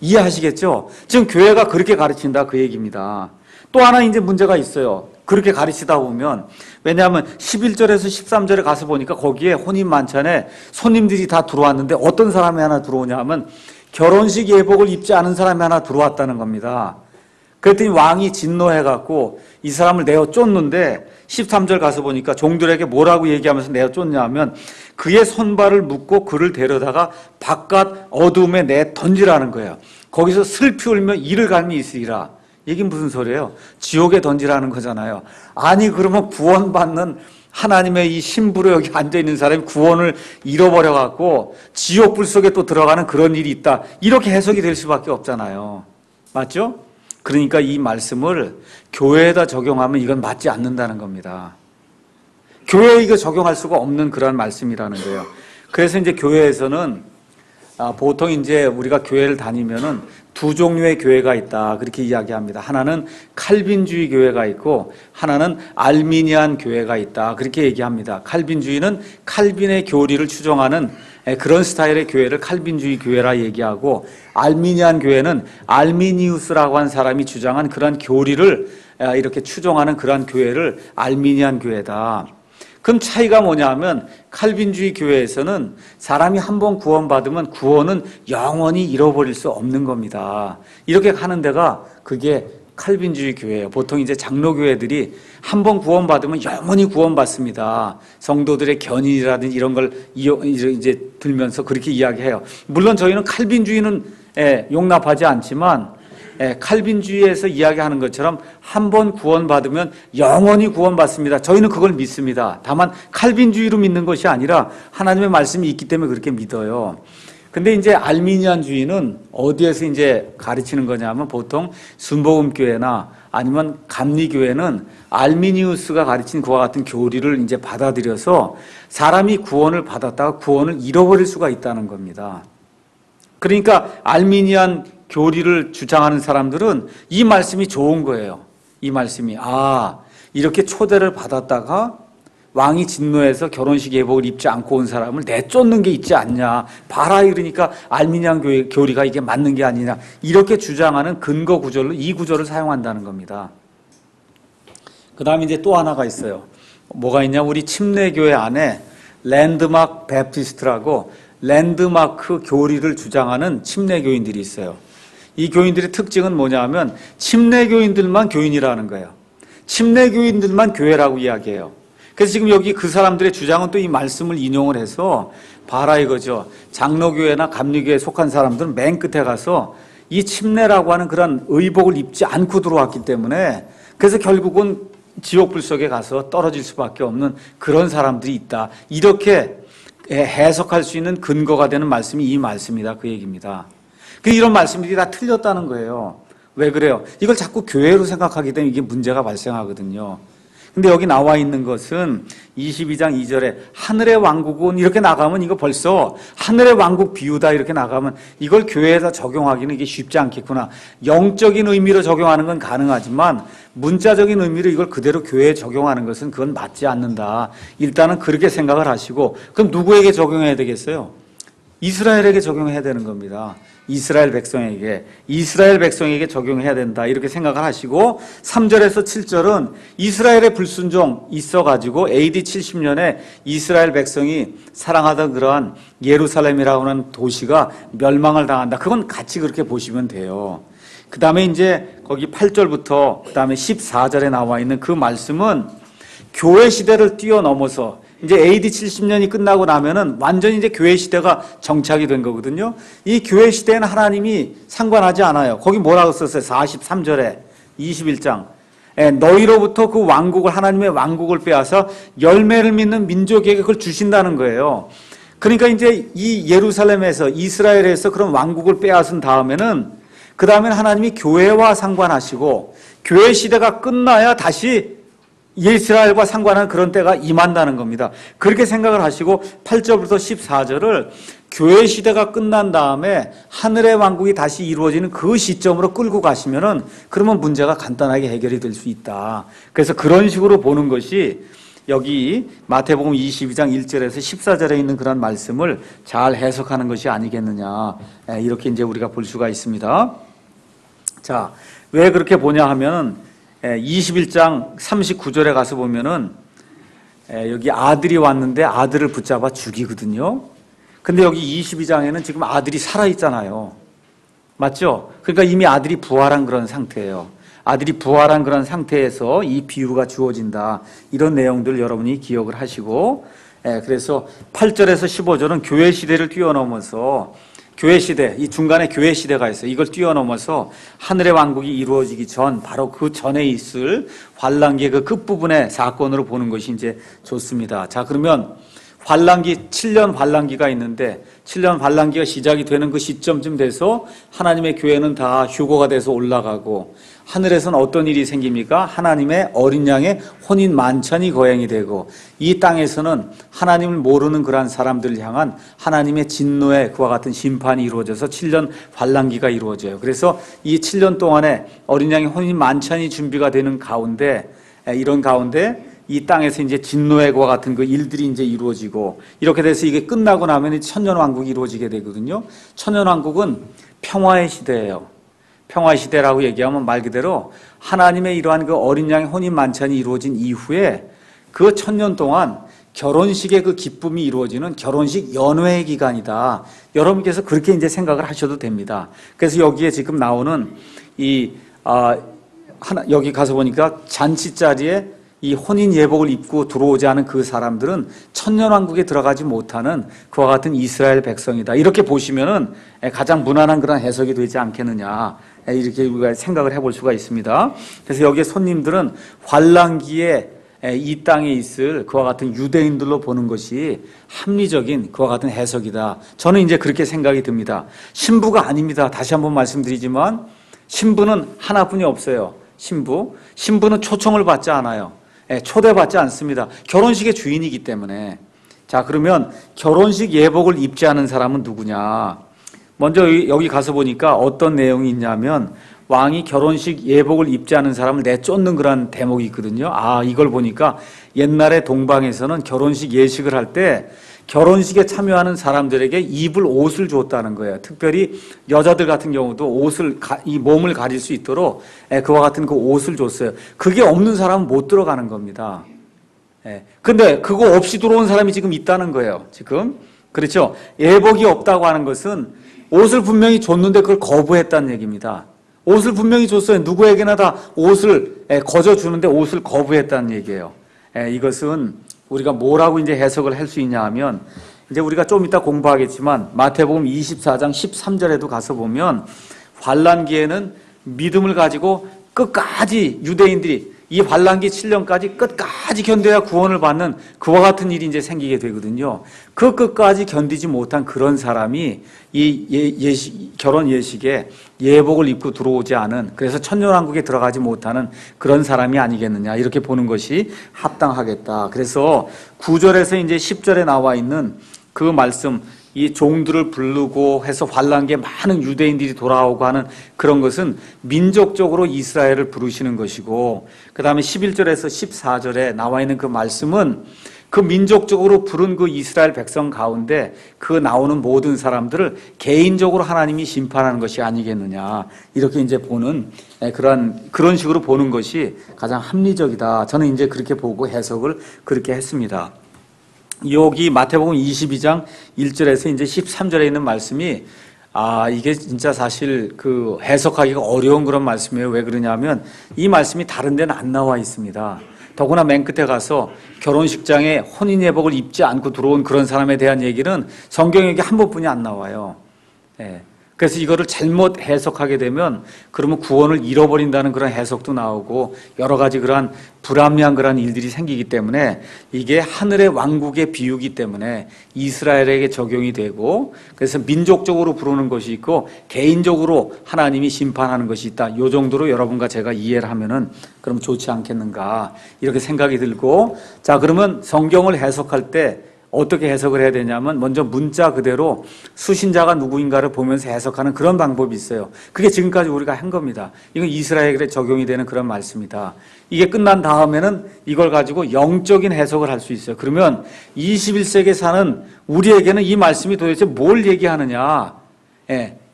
이해하시겠죠? 지금 교회가 그렇게 가르친다 그 얘기입니다. 또 하나 이제 문제가 있어요. 그렇게 가르치다 보면 왜냐하면 11절에서 13절에 가서 보니까 거기에 혼인 만찬에 손님들이 다 들어왔는데 어떤 사람이 하나 들어오냐 하면 결혼식 예복을 입지 않은 사람이 하나 들어왔다는 겁니다. 그랬더니 왕이 진노해갖고 이 사람을 내어 쫓는데 13절 가서 보니까 종들에게 뭐라고 얘기하면서 내어 쫓냐 하면 그의 손발을 묶고 그를 데려다가 바깥 어둠에 내 던지라는 거예요. 거기서 슬피 울며 이를 갈미 있으리라. 이게 무슨 소리예요? 지옥에 던지라는 거잖아요. 아니 그러면 구원받는 하나님의 이 신부로 여기 앉아있는 사람이 구원을 잃어버려갖고 지옥불 속에 또 들어가는 그런 일이 있다. 이렇게 해석이 될 수밖에 없잖아요. 맞죠? 그러니까 이 말씀을 교회에다 적용하면 이건 맞지 않는다는 겁니다. 교회에 이거 적용할 수가 없는 그런 말씀이라는 거예요. 그래서 이제 교회에서는 보통 이제 우리가 교회를 다니면은 두 종류의 교회가 있다 그렇게 이야기합니다. 하나는 칼빈주의 교회가 있고 하나는 알미니안 교회가 있다 그렇게 얘기합니다. 칼빈주의는 칼빈의 교리를 추종하는 그런 스타일의 교회를 칼빈주의 교회라 얘기하고 알미니안 교회는 알미니우스라고 한 사람이 주장한 그런 교리를 이렇게 추종하는 그런 교회를 알미니안 교회다. 그럼 차이가 뭐냐면 칼빈주의 교회에서는 사람이 한번 구원받으면 구원은 영원히 잃어버릴 수 없는 겁니다. 이렇게 하는 데가 그게 칼빈주의 교회예요. 보통 이제 장로교회들이 한번 구원받으면 영원히 구원받습니다. 성도들의 견인이라든지 이런 걸 이제 들면서 그렇게 이야기해요. 물론 저희는 칼빈주의는 용납하지 않지만 칼빈주의에서 이야기하는 것처럼 한 번 구원받으면 영원히 구원받습니다. 저희는 그걸 믿습니다. 다만 칼빈주의로 믿는 것이 아니라 하나님의 말씀이 있기 때문에 그렇게 믿어요. 근데 이제 알미니안주의는 어디에서 이제 가르치는 거냐면 보통 순복음교회나 아니면 감리교회는 알미니우스가 가르친 그와 같은 교리를 이제 받아들여서 사람이 구원을 받았다가 구원을 잃어버릴 수가 있다는 겁니다. 그러니까 알미니안 교리를 주장하는 사람들은 이 말씀이 좋은 거예요. 이 말씀이 이렇게 초대를 받았다가 왕이 진노해서 결혼식 예복을 입지 않고 온 사람을 내쫓는 게 있지 않냐. 봐라 이러니까 알미니안 교리가 이게 맞는 게 아니냐. 이렇게 주장하는 근거 구절로 이 구절을 사용한다는 겁니다. 그 다음에 이제 또 하나가 있어요. 뭐가 있냐. 우리 침례교회 안에 랜드마크 베프티스트라고 랜드마크 교리를 주장하는 침례교인들이 있어요. 이 교인들의 특징은 뭐냐면 침례교인들만 교인이라는 거예요. 침례교인들만 교회라고 이야기해요. 그래서 지금 여기 그 사람들의 주장은 또 이 말씀을 인용을 해서 봐라 이거죠. 장로교회나 감리교회에 속한 사람들은 맨 끝에 가서 이 침례라고 하는 그런 의복을 입지 않고 들어왔기 때문에 그래서 결국은 지옥불 속에 가서 떨어질 수밖에 없는 그런 사람들이 있다. 이렇게 해석할 수 있는 근거가 되는 말씀이 이 말씀이다. 그 얘기입니다. 이런 말씀들이 다 틀렸다는 거예요. 왜 그래요? 이걸 자꾸 교회로 생각하게 되면 이게 문제가 발생하거든요. 근데 여기 나와 있는 것은 22장 2절에 하늘의 왕국은 이렇게 나가면 이거 벌써 하늘의 왕국 비유다 이렇게 나가면 이걸 교회에다 적용하기는 이게 쉽지 않겠구나. 영적인 의미로 적용하는 건 가능하지만 문자적인 의미로 이걸 그대로 교회에 적용하는 것은 그건 맞지 않는다. 일단은 그렇게 생각을 하시고 그럼 누구에게 적용해야 되겠어요? 이스라엘에게 적용해야 되는 겁니다. 이스라엘 백성에게 적용해야 된다. 이렇게 생각을 하시고 3절에서 7절은 이스라엘의 불순종 있어가지고 AD 70년에 이스라엘 백성이 사랑하던 그러한 예루살렘이라고 하는 도시가 멸망을 당한다. 그건 같이 그렇게 보시면 돼요. 그 다음에 이제 거기 8절부터 그 다음에 14절에 나와 있는 그 말씀은 교회 시대를 뛰어넘어서 이제 AD 70년이 끝나고 나면은 완전히 이제 교회 시대가 정착이 된 거거든요. 이 교회 시대에는 하나님이 상관하지 않아요. 거기 뭐라고 썼어요? 43절에 21장. 너희로부터 그 왕국을 하나님의 왕국을 빼앗아 열매를 맺는 민족에게 그걸 주신다는 거예요. 그러니까 이제 이 예루살렘에서 이스라엘에서 그런 왕국을 빼앗은 다음에는 그 다음에는 하나님이 교회와 상관하시고 교회 시대가 끝나야 다시 이스라엘과 상관한 그런 때가 임한다는 겁니다. 그렇게 생각을 하시고 8절부터 14절을 교회 시대가 끝난 다음에 하늘의 왕국이 다시 이루어지는 그 시점으로 끌고 가시면은 그러면 문제가 간단하게 해결이 될 수 있다. 그래서 그런 식으로 보는 것이 여기 마태복음 22장 1절에서 14절에 있는 그런 말씀을 잘 해석하는 것이 아니겠느냐. 이렇게 이제 우리가 볼 수가 있습니다. 자, 왜 그렇게 보냐 하면은 21장 39절에 가서 보면은 여기 아들이 왔는데 아들을 붙잡아 죽이거든요. 근데 여기 22장에는 지금 아들이 살아있잖아요. 맞죠? 그러니까 이미 아들이 부활한 그런 상태예요. 아들이 부활한 그런 상태에서 이 비유가 주어진다. 이런 내용들 여러분이 기억을 하시고 그래서 8절에서 15절은 교회 시대를 뛰어넘어서 교회 시대, 이 중간에 교회 시대가 있어요. 이걸 뛰어넘어서 하늘의 왕국이 이루어지기 전, 바로 그 전에 있을 환란기의 그 끝부분의 사건으로 보는 것이 이제 좋습니다. 자, 그러면 환란기, 7년 환란기가 있는데 7년 환란기가 시작이 되는 그 시점쯤 돼서 하나님의 교회는 다 휴거가 돼서 올라가고 하늘에서는 어떤 일이 생깁니까? 하나님의 어린 양의 혼인 만찬이 거행이 되고 이 땅에서는 하나님을 모르는 그러한 사람들을 향한 하나님의 진노의 그와 같은 심판이 이루어져서 7년 환란기가 이루어져요. 그래서 이 7년 동안에 어린 양의 혼인 만찬이 준비가 되는 가운데 이런 가운데 이 땅에서 이제 진노의 그와 같은 그 일들이 이제 이루어지고 이렇게 돼서 이게 끝나고 나면 천년왕국이 이루어지게 되거든요. 천년왕국은 평화의 시대예요. 평화의 시대라고 얘기하면 말 그대로 하나님의 이러한 그 어린 양의 혼인 만찬이 이루어진 이후에 그 천년 동안 결혼식의 그 기쁨이 이루어지는 결혼식 연회의 기간이다. 여러분께서 그렇게 이제 생각을 하셔도 됩니다. 그래서 여기에 지금 나오는 여기 가서 보니까 잔치 자리에 이 혼인 예복을 입고 들어오지 않은 그 사람들은 천년왕국에 들어가지 못하는 그와 같은 이스라엘 백성이다. 이렇게 보시면은 가장 무난한 그런 해석이 되지 않겠느냐. 이렇게 우리가 생각을 해볼 수가 있습니다. 그래서 여기에 손님들은 환란기에 이 땅에 있을 그와 같은 유대인들로 보는 것이 합리적인 그와 같은 해석이다. 저는 이제 그렇게 생각이 듭니다. 신부가 아닙니다. 다시 한번 말씀드리지만 신부는 하나뿐이 없어요. 신부는 초청을 받지 않아요. 초대받지 않습니다. 결혼식의 주인이기 때문에. 자, 그러면 결혼식 예복을 입지 않은 사람은 누구냐? 먼저 여기 가서 보니까 어떤 내용이 있냐면 왕이 결혼식 예복을 입지 않은 사람을 내쫓는 그런 대목이 있거든요. 이걸 보니까 옛날에 동방에서는 결혼식 예식을 할 때 결혼식에 참여하는 사람들에게 입을 옷을 줬다는 거예요. 특별히 여자들 같은 경우도 이 몸을 가릴 수 있도록 그와 같은 그 옷을 줬어요. 그게 없는 사람은 못 들어가는 겁니다. 근데 그거 없이 들어온 사람이 지금 있다는 거예요. 지금. 그렇죠? 예복이 없다고 하는 것은 옷을 분명히 줬는데 그걸 거부했다는 얘기입니다. 옷을 분명히 줬어요. 누구에게나 다 옷을 거저 주는데 옷을 거부했다는 얘기예요. 이것은 우리가 뭐라고 이제 해석을 할 수 있냐 하면, 이제 우리가 좀 이따 공부하겠지만 마태복음 24장 13절에도 가서 보면 환란기에는 믿음을 가지고 끝까지 유대인들이 이 환란기 7년까지 끝까지 견뎌야 구원을 받는 그와 같은 일이 이제 생기게 되거든요. 그 끝까지 견디지 못한 그런 사람이 이 결혼 예식에 예복을 입고 들어오지 않은, 그래서 천년왕국에 들어가지 못하는 그런 사람이 아니겠느냐, 이렇게 보는 것이 합당하겠다. 그래서 9절에서 이제 10절에 나와 있는 그 말씀, 이 종들을 부르고 해서 환란기에 많은 유대인들이 돌아오고 하는 그런 것은 민족적으로 이스라엘을 부르시는 것이고, 그 다음에 11절에서 14절에 나와 있는 그 말씀은 그 민족적으로 부른 그 이스라엘 백성 가운데 그 나오는 모든 사람들을 개인적으로 하나님이 심판하는 것이 아니겠느냐, 이렇게 이제 보는 그런 식으로 보는 것이 가장 합리적이다. 저는 이제 그렇게 보고 해석을 그렇게 했습니다. 여기 마태복음 22장 1절에서 이제 13절에 있는 말씀이 이게 진짜 사실 그 해석하기가 어려운 그런 말씀이에요. 왜 그러냐면 이 말씀이 다른 데는 안 나와 있습니다. 더구나 맨 끝에 가서 결혼식장에 혼인 예복을 입지 않고 들어온 그런 사람에 대한 얘기는 성경에 한 번뿐이 안 나와요. 그래서 이거를 잘못 해석하게 되면 그러면 구원을 잃어버린다는 그런 해석도 나오고 여러 가지 그러한 불합리한 그런 일들이 생기기 때문에 이게 하늘의 왕국의 비유기 때문에 이스라엘에게 적용이 되고, 그래서 민족적으로 부르는 것이 있고 개인적으로 하나님이 심판하는 것이 있다. 이 정도로 여러분과 제가 이해를 하면은 그럼 좋지 않겠는가, 이렇게 생각이 들고, 자, 그러면 성경을 해석할 때 어떻게 해석을 해야 되냐면 먼저 문자 그대로 수신자가 누구인가를 보면서 해석하는 그런 방법이 있어요. 그게 지금까지 우리가 한 겁니다. 이건 이스라엘에 적용이 되는 그런 말씀이다. 이게 끝난 다음에는 이걸 가지고 영적인 해석을 할 수 있어요. 그러면 21세기에 사는 우리에게는 이 말씀이 도대체 뭘 얘기하느냐,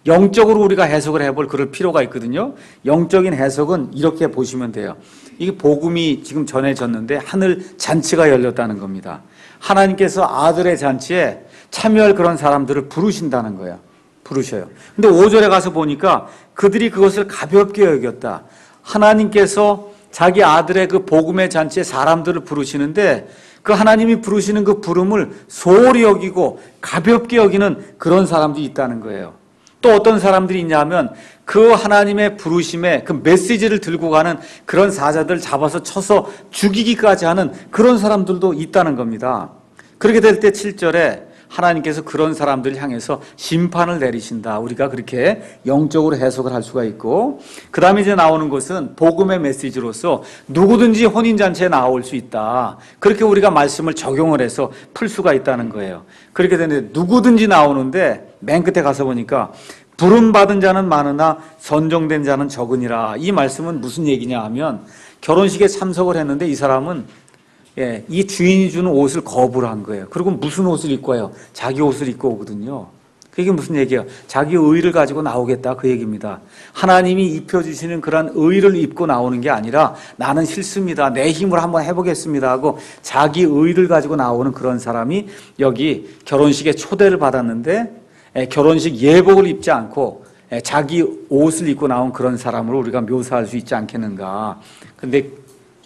영적으로 우리가 해석을 해볼 그럴 필요가 있거든요. 영적인 해석은 이렇게 보시면 돼요. 이게 복음이 지금 전해졌는데 하늘 잔치가 열렸다는 겁니다. 하나님께서 아들의 잔치에 참여할 그런 사람들을 부르신다는 거예요. 부르셔요. 근데 5절에 가서 보니까 그들이 그것을 가볍게 여겼다. 하나님께서 자기 아들의 그 복음의 잔치에 사람들을 부르시는데 그 하나님이 부르시는 그 부름을 소홀히 여기고 가볍게 여기는 그런 사람들이 있다는 거예요. 또 어떤 사람들이 있냐면 그 하나님의 부르심에 그 메시지를 들고 가는 그런 사자들 잡아서 쳐서 죽이기까지 하는 그런 사람들도 있다는 겁니다. 그렇게 될 때 7절에 하나님께서 그런 사람들을 향해서 심판을 내리신다. 우리가 그렇게 영적으로 해석을 할 수가 있고, 그 다음에 이제 나오는 것은 복음의 메시지로서 누구든지 혼인잔치에 나올 수 있다. 그렇게 우리가 말씀을 적용을 해서 풀 수가 있다는 거예요. 그렇게 되는데 누구든지 나오는데 맨 끝에 가서 보니까 부름받은 자는 많으나 선정된 자는 적으니라. 이 말씀은 무슨 얘기냐 하면 결혼식에 참석을 했는데 이 사람은 이 주인이 주는 옷을 거부를 한 거예요. 그리고 무슨 옷을 입고 와요? 자기 옷을 입고 오거든요. 그게 무슨 얘기예요? 자기 의를 가지고 나오겠다, 그 얘기입니다. 하나님이 입혀주시는 그런 의를 입고 나오는 게 아니라 나는 싫습니다, 내 힘으로 한번 해보겠습니다 하고 자기 의를 가지고 나오는 그런 사람이 여기 결혼식에 초대를 받았는데 결혼식 예복을 입지 않고 자기 옷을 입고 나온 그런 사람으로 우리가 묘사할 수 있지 않겠는가. 근데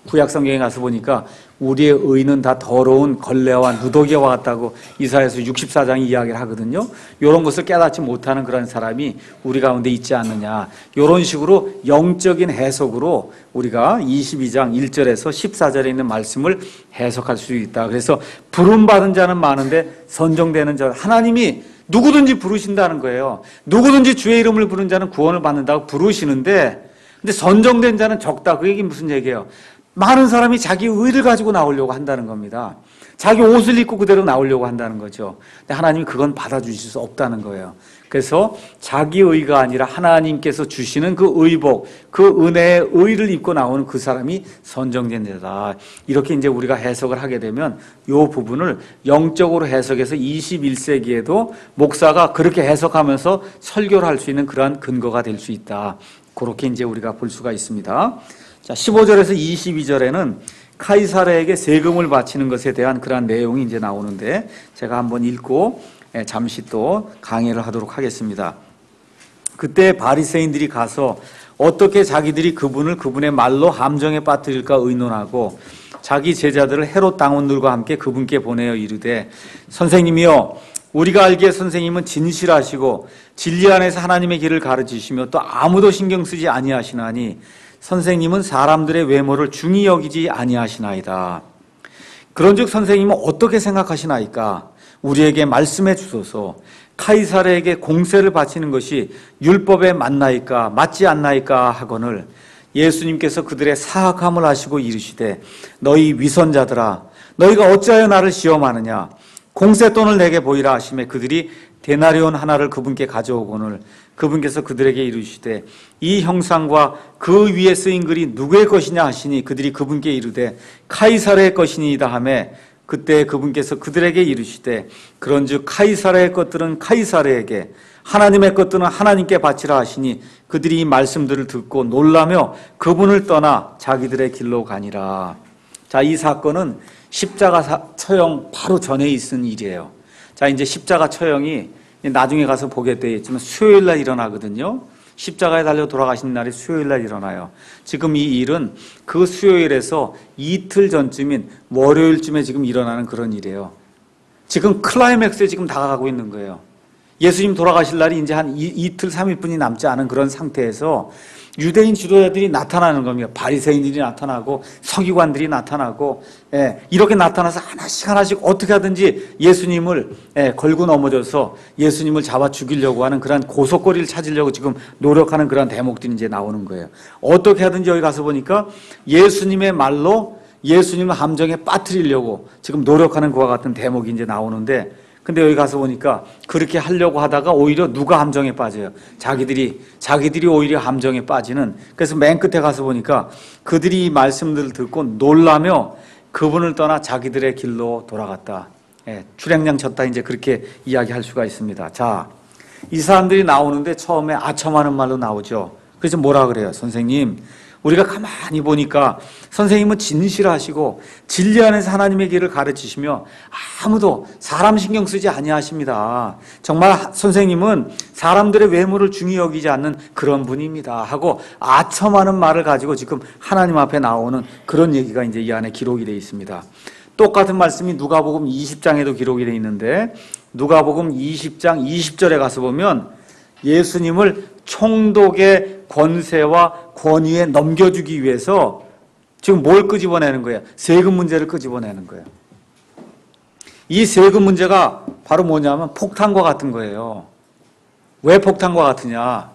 구약 성경에 가서 보니까 우리의 의는 다 더러운 걸레와 누더기와 같다고 이사야서 64장이 이야기를 하거든요. 이런 것을 깨닫지 못하는 그런 사람이 우리 가운데 있지 않느냐. 이런 식으로 영적인 해석으로 우리가 22장 1절에서 14절에 있는 말씀을 해석할 수 있다. 그래서 부름받은 자는 많은데 선정되는 자, 하나님이 누구든지 부르신다는 거예요. 누구든지 주의 이름을 부른 자는 구원을 받는다고 부르시는데, 근데 선정된 자는 적다. 그 얘기 무슨 얘기예요? 많은 사람이 자기 의를 가지고 나오려고 한다는 겁니다. 자기 옷을 입고 그대로 나오려고 한다는 거죠. 근데 하나님이 그건 받아주실 수 없다는 거예요. 그래서 자기 의가 아니라 하나님께서 주시는 그 의복, 그 은혜의 의를 입고 나오는 그 사람이 선정된 자다. 이렇게 이제 우리가 해석을 하게 되면 이 부분을 영적으로 해석해서 21세기에도 목사가 그렇게 해석하면서 설교를 할 수 있는 그러한 근거가 될 수 있다. 그렇게 이제 우리가 볼 수가 있습니다. 자, 15절에서 22절에는 카이사르에게 세금을 바치는 것에 대한 그러한 내용이 이제 나오는데 제가 한번 읽고 잠시 또 강의를 하도록 하겠습니다. 그때 바리새인들이 가서 어떻게 자기들이 그분의 말로 함정에 빠뜨릴까 의논하고 자기 제자들을 헤롯 당원들과 함께 그분께 보내어 이르되 선생님이여 우리가 알기에 선생님은 진실하시고 진리 안에서 하나님의 길을 가르치시며 또 아무도 신경 쓰지 아니하시나니 선생님은 사람들의 외모를 중히 여기지 아니하시나이다. 그런즉 선생님은 어떻게 생각하시나이까? 우리에게 말씀해 주소서. 카이사르에게 공세를 바치는 것이 율법에 맞나이까 맞지 않나이까 하거늘 예수님께서 그들의 사악함을 아시고 이르시되 너희 위선자들아 너희가 어찌하여 나를 시험하느냐 공세돈을 내게 보이라 하시매 그들이 데나리온 하나를 그분께 가져오거늘 그분께서 그들에게 이르시되 이 형상과 그 위에 쓰인 글이 누구의 것이냐 하시니 그들이 그분께 이르되 카이사르의 것이니이다 하매 그때 그분께서 그들에게 이르시되 그런즉 카이사르의 것들은 카이사르에게 하나님의 것들은 하나님께 바치라 하시니 그들이 이 말씀들을 듣고 놀라며 그분을 떠나 자기들의 길로 가니라. 자, 이 사건은 십자가 처형 바로 전에 있은 일이에요. 자, 이제 십자가 처형이 나중에 가서 보게 되어 있지만 수요일 날 일어나거든요. 십자가에 달려 돌아가신 날이 수요일 날 일어나요. 지금 이 일은 그 수요일에서 이틀 전쯤인 월요일쯤에 지금 일어나는 그런 일이에요. 지금 클라이맥스에 지금 다가가고 있는 거예요. 예수님 돌아가실 날이 이제 한 이틀, 3일뿐이 남지 않은 그런 상태에서 유대인 지도자들이 나타나는 겁니다. 바리새인들이 나타나고 서기관들이 나타나고 이렇게 나타나서 하나씩 어떻게 하든지 예수님을 걸고 넘어져서 예수님을 잡아 죽이려고 하는 그런 고속거리를 찾으려고 지금 노력하는 그런 대목들이 이제 나오는 거예요. 어떻게 하든지 여기 가서 보니까 예수님의 말로 예수님을 함정에 빠뜨리려고 지금 노력하는 그와 같은 대목이 이제 나오는데 근데 여기 가서 보니까 그렇게 하려고 하다가 오히려 누가 함정에 빠져요? 자기들이 오히려 함정에 빠지는. 그래서 맨 끝에 가서 보니까 그들이 이 말씀들을 듣고 놀라며 그분을 떠나 자기들의 길로 돌아갔다. 출애굽장 쳤다 이제 그렇게 이야기할 수가 있습니다. 자, 이 사람들이 나오는데 처음에 아첨하는 말로 나오죠. 그래서 뭐라 그래요? 선생님, 우리가 가만히 보니까 선생님은 진실하시고 진리 안에서 하나님의 길을 가르치시며 아무도 사람 신경 쓰지 아니하십니다. 정말 선생님은 사람들의 외모를 중히 여기지 않는 그런 분입니다 하고 아첨하는 말을 가지고 지금 하나님 앞에 나오는 그런 얘기가 이제 이 안에 기록이 되어 있습니다. 똑같은 말씀이 누가복음 20장에도 기록이 되어 있는데 누가복음 20장 20절에 가서 보면 예수님을 총독의 권세와 권위에 넘겨주기 위해서 지금 뭘 끄집어내는 거예요? 세금 문제를 끄집어내는 거예요. 이 세금 문제가 바로 뭐냐면 폭탄과 같은 거예요. 왜 폭탄과 같으냐?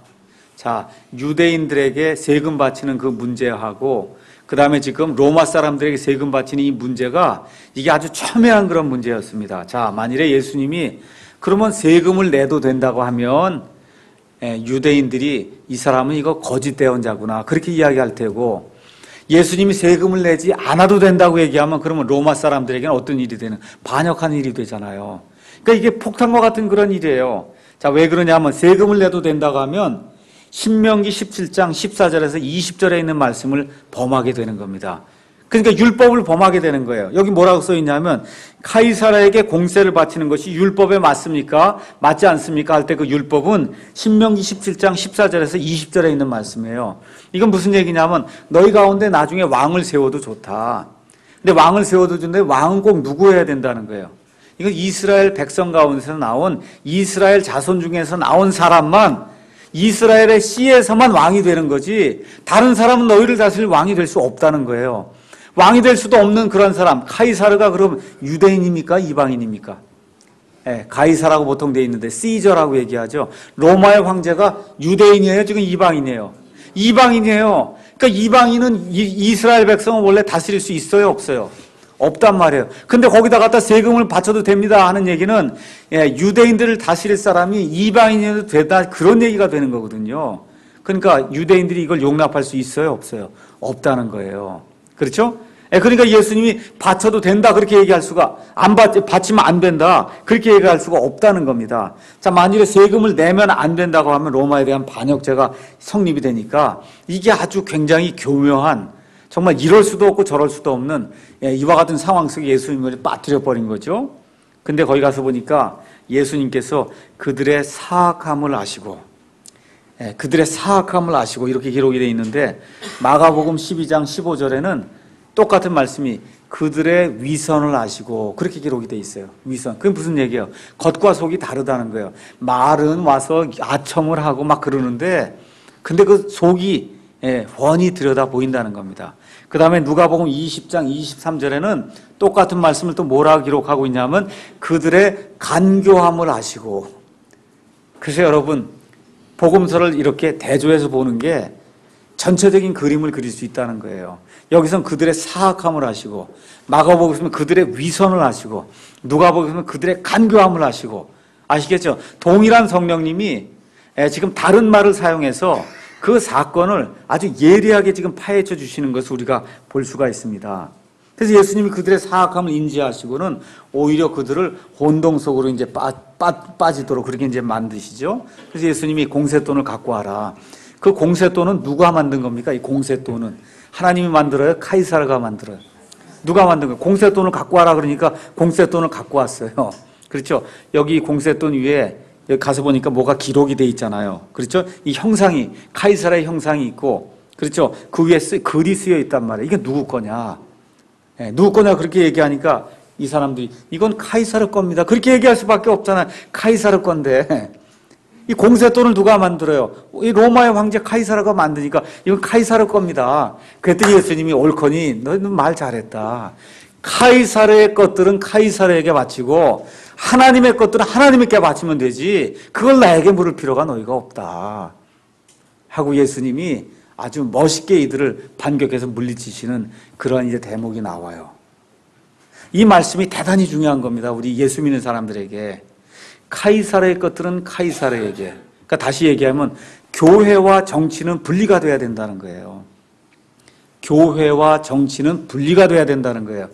자, 유대인들에게 세금 바치는 그 문제하고 그 다음에 지금 로마 사람들에게 세금 바치는 이 문제가 이게 아주 첨예한 그런 문제였습니다. 자, 만일에 예수님이 그러면 세금을 내도 된다고 하면 유대인들이 이 사람은 이거 거짓 대언자구나 그렇게 이야기할 테고 예수님이 세금을 내지 않아도 된다고 얘기하면 그러면 로마 사람들에게는 어떤 일이 되는 반역하는 일이 되잖아요. 그러니까 이게 폭탄과 같은 그런 일이에요. 자, 왜 그러냐면 세금을 내도 된다고 하면 신명기 17장 14절에서 20절에 있는 말씀을 범하게 되는 겁니다. 그러니까 율법을 범하게 되는 거예요. 여기 뭐라고 써 있냐면 카이사르에게 공세를 바치는 것이 율법에 맞습니까? 맞지 않습니까? 할 때 그 율법은 신명기 17장 14절에서 20절에 있는 말씀이에요. 이건 무슨 얘기냐면 너희 가운데 나중에 왕을 세워도 좋다. 근데 왕을 세워도 좋은데 왕은 꼭 누구여야 된다는 거예요. 이건 이스라엘 백성 가운데서 나온 이스라엘 자손 중에서 나온 사람만 이스라엘의 씨에서만 왕이 되는 거지 다른 사람은 너희를 다스릴 왕이 될 수 없다는 거예요. 왕이 될 수도 없는 그런 사람 카이사르가 그럼 유대인입니까? 이방인입니까? 가이사라고 보통 돼 있는데 시저라고 얘기하죠. 로마의 황제가 유대인이에요? 지금 이방인이에요? 이방인이에요. 그러니까 이방인은 이스라엘 백성은 원래 다스릴 수 있어요, 없어요? 없단 말이에요. 근데 거기다 갖다 세금을 바쳐도 됩니다 하는 얘기는 유대인들을 다스릴 사람이 이방인이어도 되다, 그런 얘기가 되는 거거든요. 그러니까 유대인들이 이걸 용납할 수 있어요, 없어요? 없다는 거예요. 그렇죠? 그러니까 예수님이 바쳐도 된다 그렇게 얘기할 수가, 바치면 안 된다 그렇게 얘기할 수가 없다는 겁니다. 자, 만일에 세금을 내면 안 된다고 하면 로마에 대한 반역죄가 성립이 되니까 이게 아주 굉장히 교묘한, 정말 이럴 수도 없고 저럴 수도 없는 이와 같은 상황 속에 예수님을 빠뜨려 버린 거죠. 근데 거기 가서 보니까 예수님께서 그들의 사악함을 아시고, 그들의 사악함을 아시고 이렇게 기록이 되어 있는데, 마가복음 12장 15절에는 똑같은 말씀이 그들의 위선을 아시고 그렇게 기록이 되어 있어요. 위선. 그게 무슨 얘기예요? 겉과 속이 다르다는 거예요. 말은 와서 아첨을 하고 막 그러는데, 근데 그 속이 훤히 들여다 보인다는 겁니다. 그 다음에 누가복음 20장 23절에는 똑같은 말씀을 또 뭐라 기록하고 있냐면 그들의 간교함을 아시고. 그래서 여러분, 복음서를 이렇게 대조해서 보는 게 전체적인 그림을 그릴 수 있다는 거예요. 여기서는 그들의 사악함을 아시고, 마가복음에서는 그들의 위선을 아시고, 누가복음에서는 그들의 간교함을 아시고. 아시겠죠? 동일한 성령님이 지금 다른 말을 사용해서 그 사건을 아주 예리하게 지금 파헤쳐 주시는 것을 우리가 볼 수가 있습니다. 그래서 예수님이 그들의 사악함을 인지하시고는 오히려 그들을 혼동 속으로 이제 빠지도록 그렇게 이제 만드시죠. 그래서 예수님이 공세돈을 갖고 와라. 그 공세돈은 누가 만든 겁니까? 이 공세돈은 하나님이 만들어요? 카이사르가 만들어요? 누가 만든 거예요? 공세돈을 갖고 와라 그러니까 공세돈을 갖고 왔어요. 그렇죠? 여기 공세돈 위에 여기 가서 보니까 뭐가 기록이 돼 있잖아요. 그렇죠? 이 형상이, 카이사르의 형상이 있고, 그렇죠? 그 위에 글이 쓰여 있단 말이에요. 이게 누구 거냐? 누구 거냐 그렇게 얘기하니까 이 사람들이 이건 카이사르 겁니다. 그렇게 얘기할 수밖에 없잖아요. 카이사르 건데. 이 공세돈을 누가 만들어요? 이 로마의 황제 카이사르가 만드니까 이건 카이사르 겁니다. 그랬더니 예수님이 옳거니 너는 말 잘했다. 카이사르의 것들은 카이사르에게 바치고 하나님의 것들은 하나님께 바치면 되지 그걸 나에게 물을 필요가 너희가 없다 하고 예수님이 아주 멋있게 이들을 반격해서 물리치시는 그런 이제 대목이 나와요. 이 말씀이 대단히 중요한 겁니다. 우리 예수 믿는 사람들에게. 카이사르의 것들은 카이사르에게. 그러니까 다시 얘기하면 교회와 정치는 분리가 돼야 된다는 거예요. 교회와 정치는 분리가 돼야 된다는 거예요.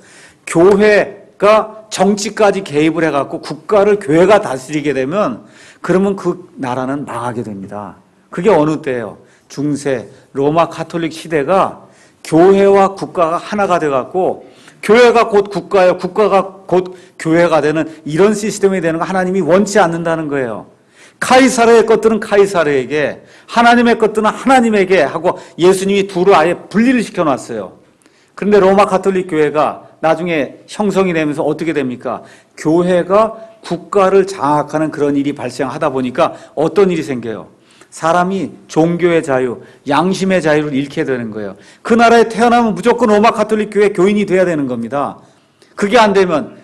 교회가 정치까지 개입을 해갖고 국가를 교회가 다스리게 되면 그러면 그 나라는 망하게 됩니다. 그게 어느 때예요? 중세 로마 카톨릭 시대가 교회와 국가가 하나가 돼갖고 교회가 곧 국가예요. 국가가 곧 교회가 되는 이런 시스템이 되는 거 하나님이 원치 않는다는 거예요. 카이사르의 것들은 카이사르에게, 하나님의 것들은 하나님에게 하고 예수님이 둘을 아예 분리를 시켜놨어요. 그런데 로마 카톨릭 교회가 나중에 형성이 되면서 어떻게 됩니까? 교회가 국가를 장악하는 그런 일이 발생하다 보니까 어떤 일이 생겨요? 사람이 종교의 자유, 양심의 자유를 잃게 되는 거예요. 그 나라에 태어나면 무조건 로마 카톨릭 교회 교인이 돼야 되는 겁니다. 그게 안 되면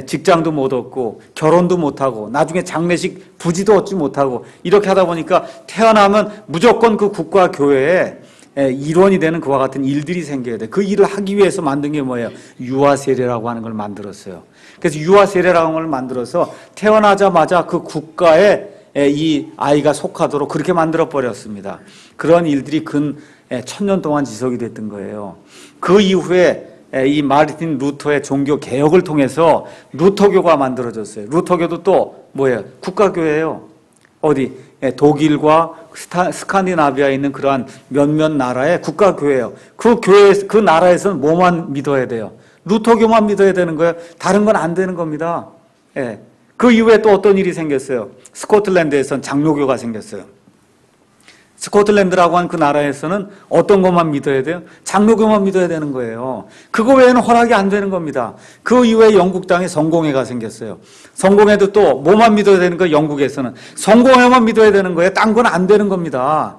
직장도 못 얻고 결혼도 못하고 나중에 장례식 부지도 얻지 못하고 이렇게 하다 보니까 태어나면 무조건 그 국가 교회에 일원이 되는 그와 같은 일들이 생겨야 돼. 그 일을 하기 위해서 만든 게 뭐예요? 유아세례라고 하는 걸 만들었어요. 그래서 유아세례라고 하는 걸 만들어서 태어나자마자 그 국가에 이 아이가 속하도록 그렇게 만들어 버렸습니다. 그런 일들이 근 1000년 동안 지속이 됐던 거예요. 그 이후에 이 마르틴 루터의 종교 개혁을 통해서 루터교가 만들어졌어요. 루터교도 또 뭐예요? 국가교회예요. 어디? 독일과 스칸디나비아에 있는 그러한 몇몇 나라의 국가교회예요. 그 교회, 그 나라에서는 뭐만 믿어야 돼요? 루터교만 믿어야 되는 거예요. 다른 건 안 되는 겁니다. 그 이후에 또 어떤 일이 생겼어요? 스코틀랜드에서는 장로교가 생겼어요. 스코틀랜드라고 한 그 나라에서는 어떤 것만 믿어야 돼요? 장로교만 믿어야 되는 거예요. 그거 외에는 허락이 안 되는 겁니다. 그 이후에 영국 땅에 성공회가 생겼어요. 성공회도 또 뭐만 믿어야 되는 거예요? 영국에서는 성공회만 믿어야 되는 거예요. 딴 건 안 되는 겁니다.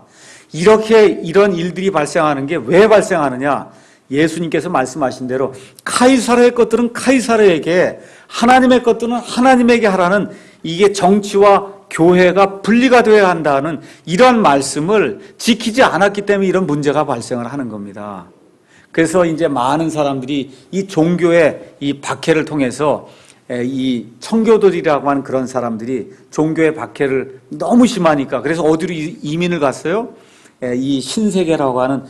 이렇게 이런 일들이 발생하는 게 왜 발생하느냐? 예수님께서 말씀하신 대로 카이사르의 것들은 카이사르에게, 하나님의 것들은 하나님에게 하라는, 이게 정치와 교회가 분리가 되어야 한다는 이런 말씀을 지키지 않았기 때문에 이런 문제가 발생을 하는 겁니다. 그래서 이제 많은 사람들이 이 종교의 이 박해를 통해서 이 청교도들이라고 하는 그런 사람들이 종교의 박해를 너무 심하니까 그래서 어디로 이민을 갔어요? 이 신세계라고 하는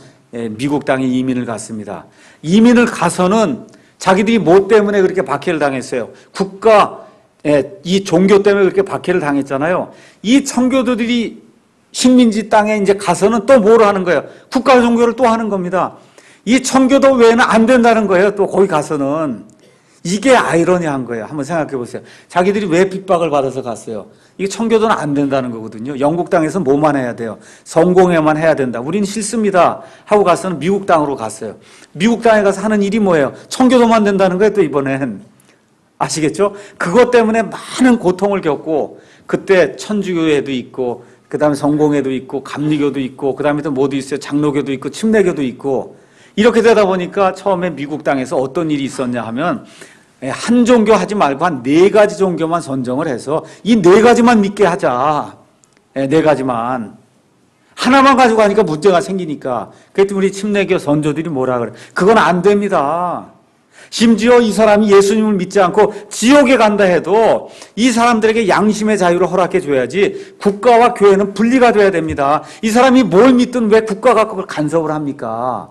미국 땅에 이민을 갔습니다. 이민을 가서는 자기들이 뭐 때문에 그렇게 박해를 당했어요? 이 종교 때문에 그렇게 박해를 당했잖아요. 이 청교도들이 식민지 땅에 이제 가서는 또 뭘 하는 거예요? 국가 종교를 또 하는 겁니다. 이 청교도 외에는 안 된다는 거예요. 또 거기 가서는. 이게 아이러니한 거예요. 한번 생각해 보세요. 자기들이 왜 핍박을 받아서 갔어요? 이게 청교도는 안 된다는 거거든요. 영국 땅에서 뭐만 해야 돼요? 성공회만 해야 된다. 우리는 싫습니다. 하고 가서는 미국 땅으로 갔어요. 미국 땅에 가서 하는 일이 뭐예요? 청교도만 된다는 거예요. 또 이번엔. 아시겠죠? 그것 때문에 많은 고통을 겪고 그때 천주교회도 있고 그 다음에 성공회도 있고 감리교도 있고 그 다음에 또 뭐도 있어요? 장로교도 있고 침례교도 있고 이렇게 되다 보니까 처음에 미국 땅에서 어떤 일이 있었냐 하면 한 종교 하지 말고 한 4가지 종교만 선정을 해서 이 4가지만 믿게 하자. 4가지만. 하나만 가지고 가니까 문제가 생기니까. 그랬더니 우리 침례교 선조들이 뭐라 그래? 그건 안 됩니다. 심지어 이 사람이 예수님을 믿지 않고 지옥에 간다 해도 이 사람들에게 양심의 자유를 허락해 줘야지 국가와 교회는 분리가 돼야 됩니다. 이 사람이 뭘 믿든 왜 국가가 그걸 간섭을 합니까?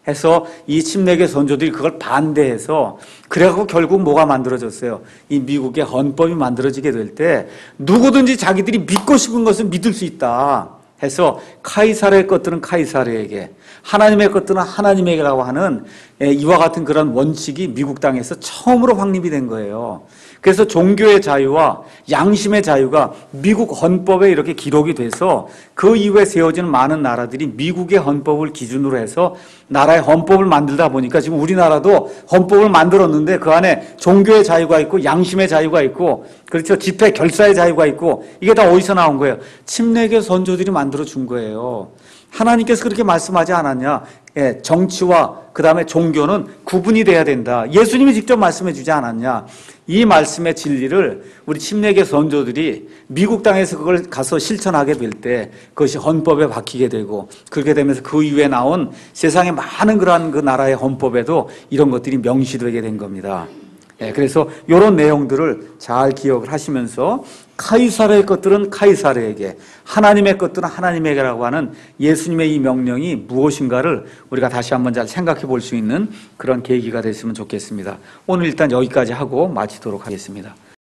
해서 이 침례교 선조들이 그걸 반대해서 그래갖고 결국 뭐가 만들어졌어요? 이 미국의 헌법이 만들어지게 될 때 누구든지 자기들이 믿고 싶은 것을 믿을 수 있다 해서 카이사르의 것들은 카이사르에게 하나님의 것들은 하나님에게라고 하는 이와 같은 그런 원칙이 미국 땅에서 처음으로 확립이 된 거예요. 그래서 종교의 자유와 양심의 자유가 미국 헌법에 이렇게 기록이 돼서 그 이후에 세워지는 많은 나라들이 미국의 헌법을 기준으로 해서 나라의 헌법을 만들다 보니까 지금 우리나라도 헌법을 만들었는데 그 안에 종교의 자유가 있고 양심의 자유가 있고 그렇죠. 집회 결사의 자유가 있고 이게 다 어디서 나온 거예요? 침례교 선조들이 만들어 준 거예요. 하나님께서 그렇게 말씀하지 않았냐? 정치와 그 다음에 종교는 구분이 돼야 된다. 예수님이 직접 말씀해 주지 않았냐? 이 말씀의 진리를 우리 침례교 선조들이 미국 땅에서 그걸 가서 실천하게 될 때 그것이 헌법에 박히게 되고 그렇게 되면서 그 이후에 나온 세상의 많은 그러한 그 나라의 헌법에도 이런 것들이 명시되게 된 겁니다. 그래서 이런 내용들을 잘 기억을 하시면서 카이사르의 것들은 카이사르에게 하나님의 것들은 하나님에게라고 하는 예수님의 이 명령이 무엇인가를 우리가 다시 한번 잘 생각해 볼 수 있는 그런 계기가 됐으면 좋겠습니다. 오늘 일단 여기까지 하고 마치도록 하겠습니다.